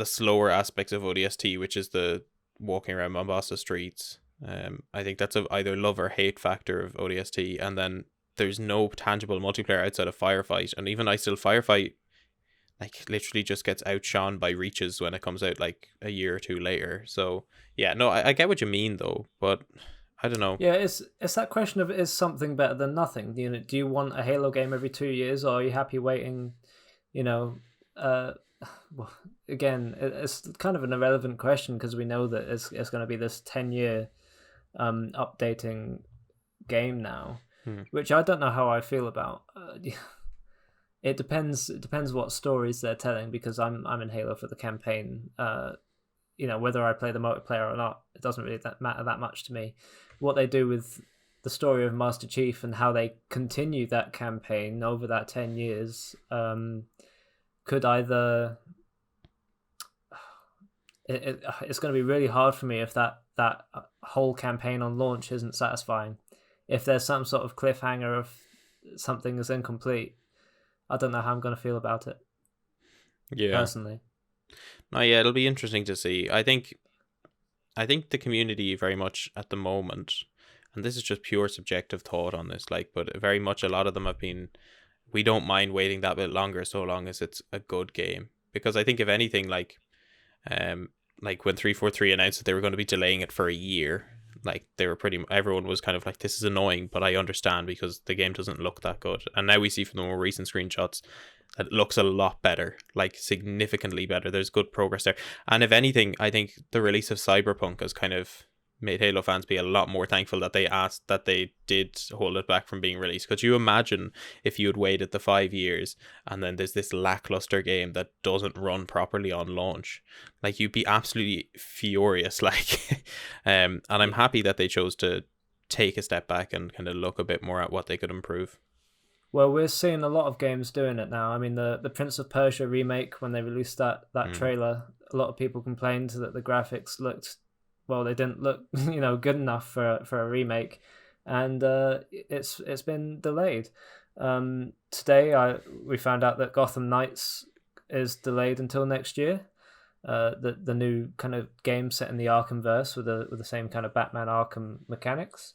slower aspects of ODST, which is the walking around Mombasa streets. I think that's a either love or hate factor of ODST, and then there's no tangible multiplayer outside of Firefight, and even I still Firefight like literally just gets outshone by Reaches when it comes out like a year or 2 later. So yeah, no, I get what you mean though, but I don't know. Yeah, it's that question of, is something better than nothing? Do you want a Halo game every 2 years, or are you happy waiting? Well, again, it's kind of an irrelevant question because we know that it's going to be this 10-year updating game now, which I don't know how I feel about. It depends what stories they're telling, because I'm in Halo for the campaign. Whether I play the multiplayer or not, it doesn't really matter that much to me. What they do with the story of Master Chief and how they continue that campaign over that 10 years could either... It's going to be really hard for me if that whole campaign on launch isn't satisfying. If there's some sort of cliffhanger of something is incomplete, I don't know how I'm going to feel about it. Yeah. Personally. No, yeah, it'll be interesting to see. I think the community very much at the moment, and this is just pure subjective thought on this, like, but very much a lot of them have been, we don't mind waiting that bit longer so long as it's a good game. Because I think if anything, like when 343 announced that they were going to be delaying it for a year, like everyone was kind of like, this is annoying, but I understand because the game doesn't look that good. And now we see from the more recent screenshots that it looks a lot better, like significantly better. There's good progress there. And if anything, I think the release of Cyberpunk has kind of made Halo fans be a lot more thankful that they did hold it back from being released. Could you imagine if you had waited the 5 years and then there's this lackluster game that doesn't run properly on launch? Like, you'd be absolutely furious. Like, and I'm happy that they chose to take a step back and kind of look a bit more at what they could improve. Well, we're seeing a lot of games doing it now. I mean, the Prince of Persia remake, when they released that trailer, a lot of people complained that the graphics looked well, they didn't look good enough for a remake, and it's been delayed. Today we found out that Gotham Knights is delayed until next year. The new kind of game set in the Arkhamverse with the same kind of Batman Arkham mechanics.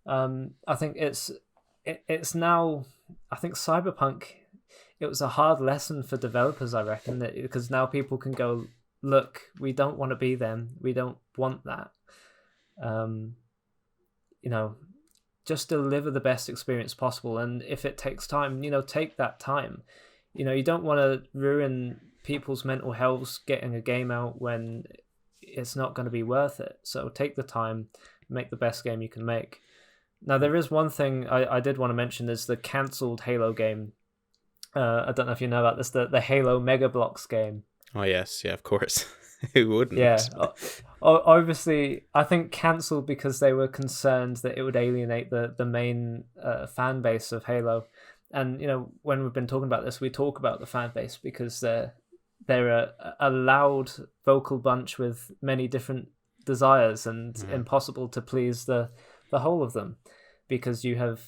I think it's now. I think Cyberpunk. It was a hard lesson for developers, I reckon, because now people can go, look, we don't want to be them. We don't want that. Just deliver the best experience possible. And if it takes time, take that time. You don't want to ruin people's mental health getting a game out when it's not going to be worth it. So take the time, make the best game you can make. Now, there is one thing I did want to mention, is the cancelled Halo game. I don't know if you know about this, the Halo Mega Bloks game. Oh, yes. Yeah, of course. Who wouldn't? Yeah. Obviously, I think cancelled because they were concerned that it would alienate the main fan base of Halo. And, when we've been talking about this, we talk about the fan base because they're a loud, vocal bunch with many different desires, and impossible to please the whole of them, because you have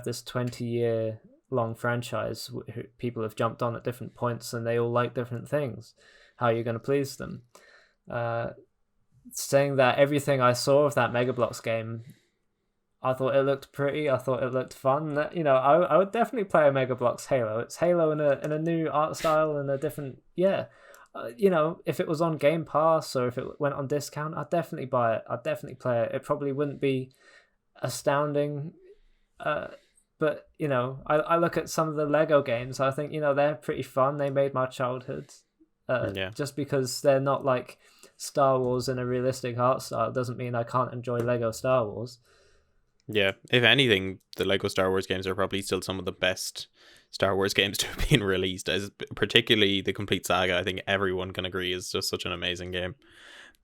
this 20-year long franchise who people have jumped on at different points, and they all like different things. How are you going to please them? Saying that, everything I saw of that Mega Bloks game, I thought it looked pretty. I thought it looked fun. I would definitely play a Mega Bloks Halo. It's Halo in a new art style and a different, if it was on Game Pass or if it went on discount, I'd definitely buy it. I'd definitely play it. It probably wouldn't be astounding, but I look at some of the Lego games. I think they're pretty fun. They made my childhood. Just because they're not like Star Wars in a realistic art style doesn't mean I can't enjoy Lego Star Wars. Yeah, if anything, the Lego Star Wars games are probably still some of the best Star Wars games to have been released, as particularly the complete saga. I think everyone can agree is just such an amazing game.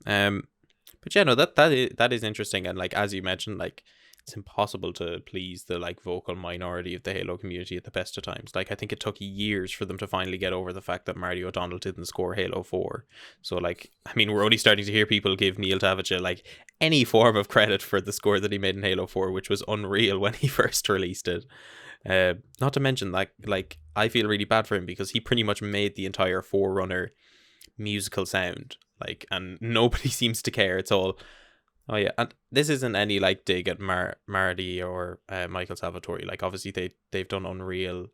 But yeah, no, that is interesting, and like as you mentioned, like it's impossible to please the like vocal minority of the Halo community at the best of times. Like I think it took years for them to finally get over the fact that Marty O'Donnell didn't score Halo 4. So like, I mean, we're only starting to hear people give Neil Tavich like any form of credit for the score that he made in Halo 4, which was unreal when he first released it. Not to mention like I feel really bad for him because he pretty much made the entire Forerunner musical sound, like, and nobody seems to care. It's all, oh yeah, and this isn't any like dig at Marty or Michael Salvatore. Like obviously they've done unreal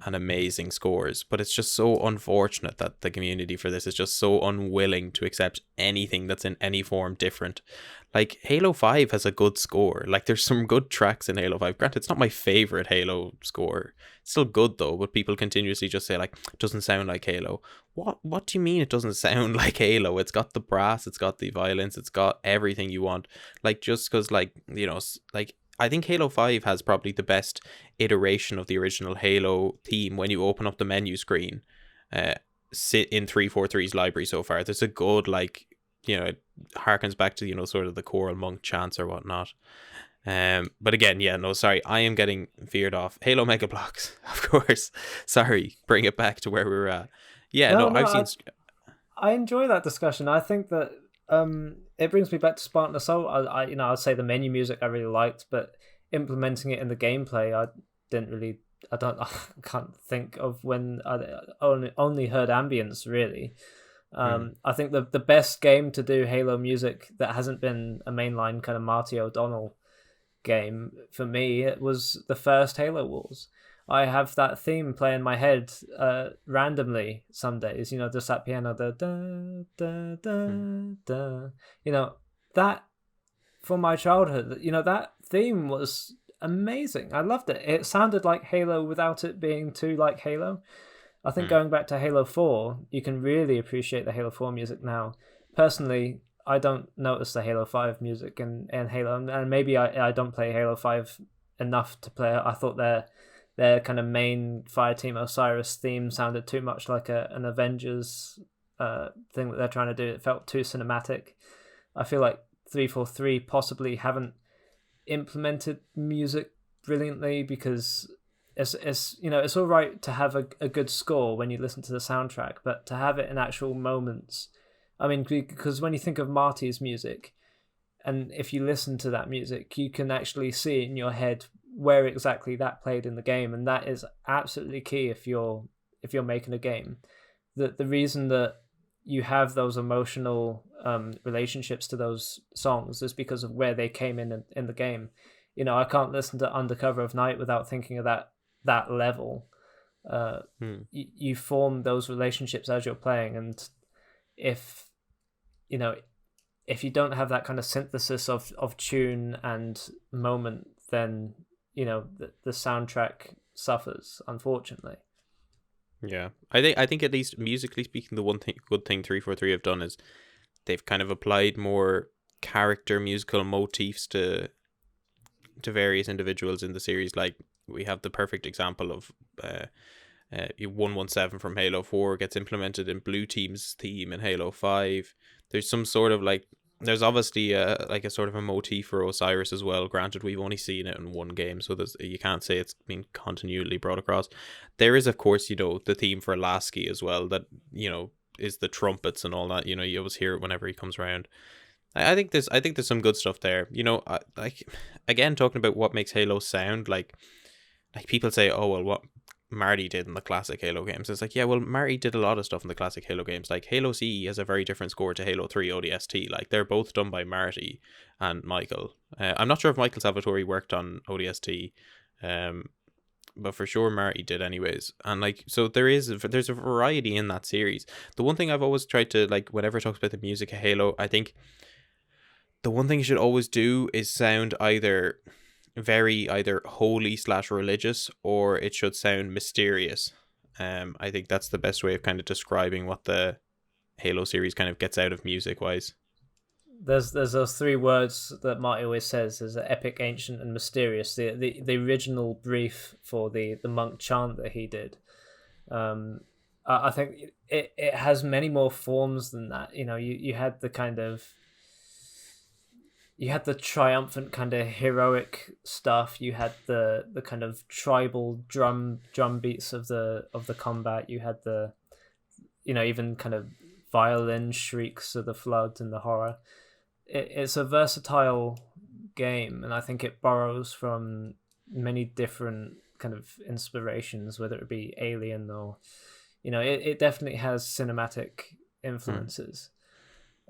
and amazing scores, but it's just so unfortunate that the community for this is just so unwilling to accept anything that's in any form different. Like Halo 5 has a good score. Like there's some good tracks in Halo 5. Granted, it's not my favorite Halo score. It's still good though, but people continuously just say like, it doesn't sound like Halo. What do you mean it doesn't sound like Halo? It's got the brass, it's got the violence, it's got everything you want. Like just because like, like I think Halo 5 has probably the best iteration of the original Halo theme when you open up the menu screen. Sit in 343's library so far. There's a good, like, it harkens back to, sort of the choral monk chants or whatnot. But again, yeah, no, sorry, I am getting veered off. Halo Mega Bloks, of course. Sorry, bring it back to where we were at. Yeah, no, I've seen... I enjoy that discussion. I think that it brings me back to Spartan Assault. I'd say the menu music I really liked, but implementing it in the gameplay, I can't think of when I only heard ambience really. I think the best game to do Halo music that hasn't been a mainline kind of Marty O'Donnell game for me, it was the first Halo Wars. I have that theme play in my head randomly some days, just that piano, da, da, da, da, da. That for my childhood, that theme was amazing. I loved it. It sounded like Halo without it being too like Halo. I think going back to Halo 4, you can really appreciate the Halo 4 music now. Personally, I don't notice the Halo 5 music in Halo, and maybe I don't play Halo 5 enough to play it. I thought their kind of main Fireteam Osiris theme sounded too much like an Avengers thing that they're trying to do. It felt too cinematic. I feel like 343 possibly haven't implemented music brilliantly, because it's all right to have a good score when you listen to the soundtrack, but to have it in actual moments, I mean, because when you think of Marty's music, and if you listen to that music, you can actually see in your head where exactly that played in the game, and that is absolutely key if you're making a game. The reason that you have those emotional relationships to those songs is because of where they came in the game. You know, I can't listen to Undercover of Night without thinking of that level. You form those relationships as you're playing, and if you know, if you don't have that kind of synthesis of tune and moment, then you know the soundtrack suffers, unfortunately. Yeah, I think at least musically speaking, the one good thing 343 have done is they've kind of applied more character musical motifs to various individuals in the series. Like we have the perfect example of 117 from Halo 4 gets implemented in Blue Team's theme in Halo 5. There's some sort of like, there's obviously a sort of a motif for Osiris as well. Granted, we've only seen it in one game, so you can't say it's been continually brought across. There is, of course, you know, the theme for Lasky as well, that, you know, is the trumpets and all that. You know, you always hear it whenever he comes around. I think there's some good stuff there. You know, like again, talking about what makes Halo sound like people say, oh well, what Marty did in the classic Halo games. It's like, yeah, well, Marty did a lot of stuff in the classic Halo games. Like Halo CE has a very different score to Halo 3 ODST. Like they're both done by Marty and Michael. I'm not sure if Michael Salvatore worked on ODST, but for sure Marty did anyways. And like, so there's a variety in that series. The one thing I've always tried to, like, whenever it talks about the music of Halo, I think the one thing you should always do is sound either holy / religious, or it should sound mysterious. I think that's the best way of kind of describing what the Halo series kind of gets out of music wise. There's those three words that Marty always says: there's epic, ancient, and mysterious. The original brief for the monk chant that he did. I think it has many more forms than that. You know, you had the kind of, you had the triumphant kind of heroic stuff. You had the kind of tribal drum beats of the combat. You had the, you know, even kind of violin shrieks of the flood and the horror. It's a versatile game, and I think it borrows from many different kind of inspirations, whether it be Alien or, you know, it definitely has cinematic influences.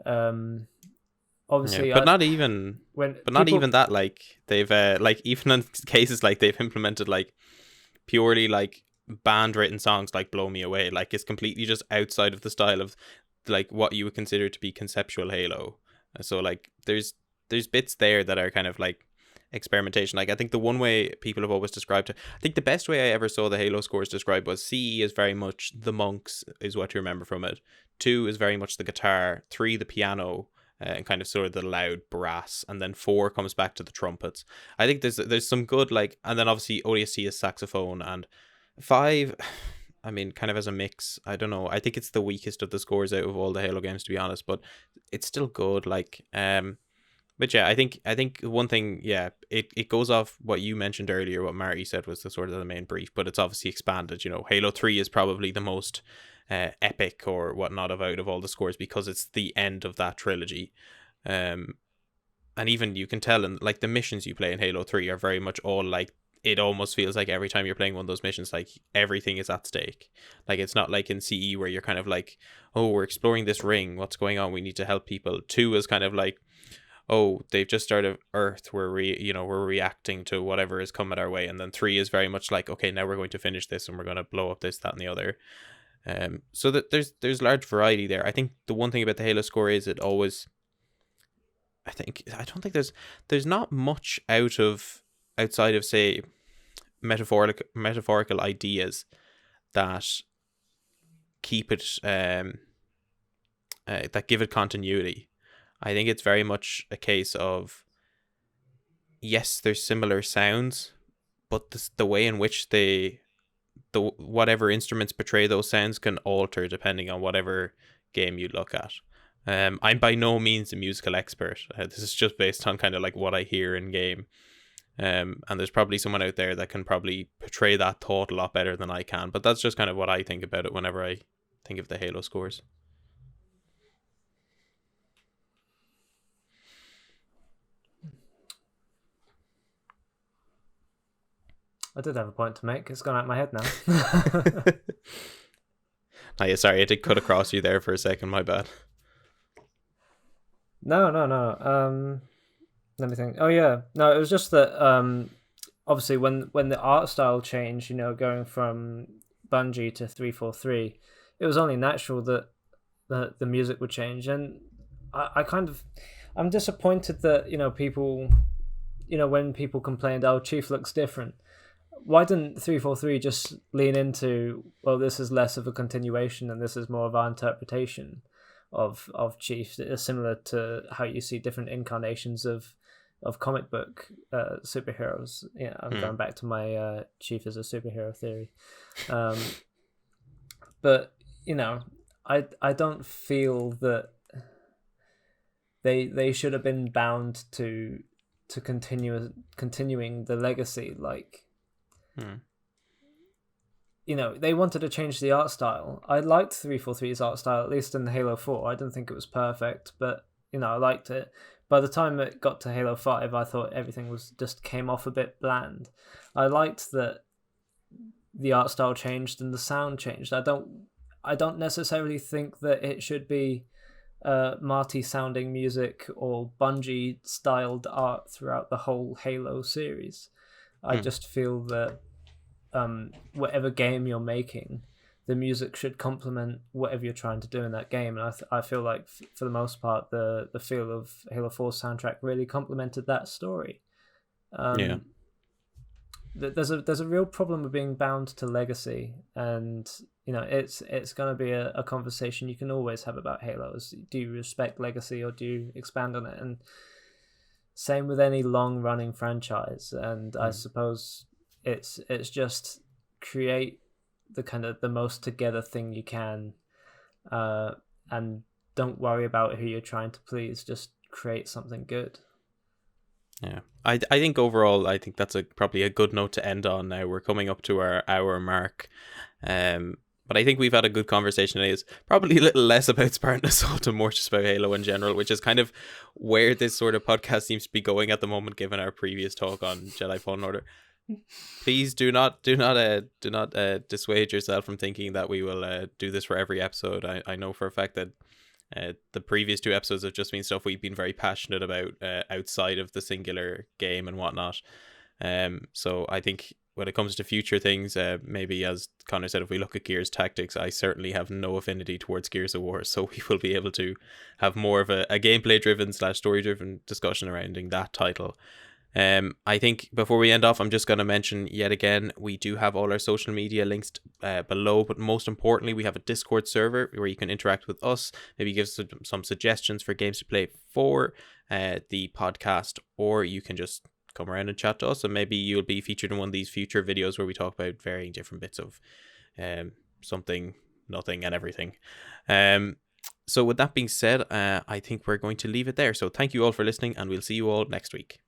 Obviously, yeah, but not even that. Like they've like even in cases like they've implemented like purely like band written songs like "Blow Me Away." Like it's completely just outside of the style of like what you would consider to be conceptual Halo. So like there's bits there that are kind of like experimentation. Like I think the one way people have always described it, I think the best way I ever saw the Halo scores described was CE is very much the monks is what you remember from it. 2 is very much the guitar. 3 the piano. And kind of sort of the loud brass, and then 4 comes back to the trumpets. I think there's some good, like, and then obviously ODST is saxophone, and 5, I mean, kind of as a mix. I don't know. I think it's the weakest of the scores out of all the Halo games, to be honest, but it's still good. Like, but yeah, I think one thing, yeah, it goes off what you mentioned earlier. What Marty said was the sort of the main brief, but it's obviously expanded. You know, Halo 3 is probably the most epic or whatnot out of all the scores because it's the end of that trilogy. And even you can tell in like the missions you play in Halo 3 are very much all like, it almost feels like every time you're playing one of those missions, like everything is at stake. Like it's not like in CE where you're kind of like, oh, we're exploring this ring, what's going on, we need to help people. 2 is kind of like, oh, they've just started Earth, we're reacting to whatever is coming our way. And then 3 is very much like, okay, now we're going to finish this and we're going to blow up this, that, and the other. So that there's large variety there. I think the one thing about the Halo score is it always, I don't think there's not much outside of, say, metaphorical ideas that keep it that give it continuity. I think it's very much a case of, yes, there's similar sounds, but the way in which whatever instruments portray those sounds can alter depending on whatever game you look at. I'm by no means a musical expert. This is just based on kind of like what I hear in game. And there's probably someone out there that can probably portray that thought a lot better than I can. But that's just kind of what I think about it whenever I think of the Halo scores. I did have a point to make. It's gone out of my head now. Oh, yeah, sorry, I did cut across you there for a second. My bad. No. Let me think. Oh yeah, no, it was just that. Obviously, when the art style changed, going from Bungie to 343, it was only natural that the music would change, and I'm disappointed that people, when people complained, "Oh, Chief looks different." Why didn't 343 just lean into, well, this is less of a continuation and this is more of our interpretation of Chief, similar to how you see different incarnations of comic book superheroes. Yeah, I'm going back to my Chief as a superhero theory. But I don't feel that they should have been bound to continuing the legacy. Like, they wanted to change the art style. I liked 343's art style, at least in Halo 4. I didn't think it was perfect, but I liked it. By the time it got to Halo 5, I thought everything just came off a bit bland. I liked that the art style changed and the sound changed. I don't necessarily think that it should be Marty sounding music or Bungie styled art throughout the whole Halo series. I just feel that whatever game you're making, the music should complement whatever you're trying to do in that game. And I feel like for the most part, the feel of Halo 4's soundtrack really complemented that story. There's a real problem with being bound to legacy, and it's going to be a conversation you can always have about Halos. Do you respect legacy or do you expand on it? And same with any long running franchise. And I suppose it's just create the most together thing you can, and don't worry about who you're trying to please. Just create something good. Yeah, I think overall, I think that's probably a good note to end on. Now we're coming up to our hour mark, but I think we've had a good conversation today. It's probably a little less about Spartan Assault and more just about Halo in general, which is kind of where this sort of podcast seems to be going at the moment, given our previous talk on Jedi Fallen Order. Please do not dissuade yourself from thinking that we will do this for every episode. I know for a fact that the previous 2 episodes have just been stuff we've been very passionate about outside of the singular game and whatnot. So I think when it comes to future things, maybe as Connor said, if we look at Gears Tactics, I certainly have no affinity towards Gears of War, so we will be able to have more of a gameplay driven / story driven discussion surrounding that title. I think before we end off, I'm just going to mention yet again, we do have all our social media links below, but most importantly, we have a Discord server where you can interact with us, maybe give some suggestions for games to play for the podcast, or you can just come around and chat to us, and maybe you'll be featured in one of these future videos where we talk about varying different bits of something, nothing, and everything. So with that being said, I think we're going to leave it there. So thank you all for listening, and we'll see you all next week.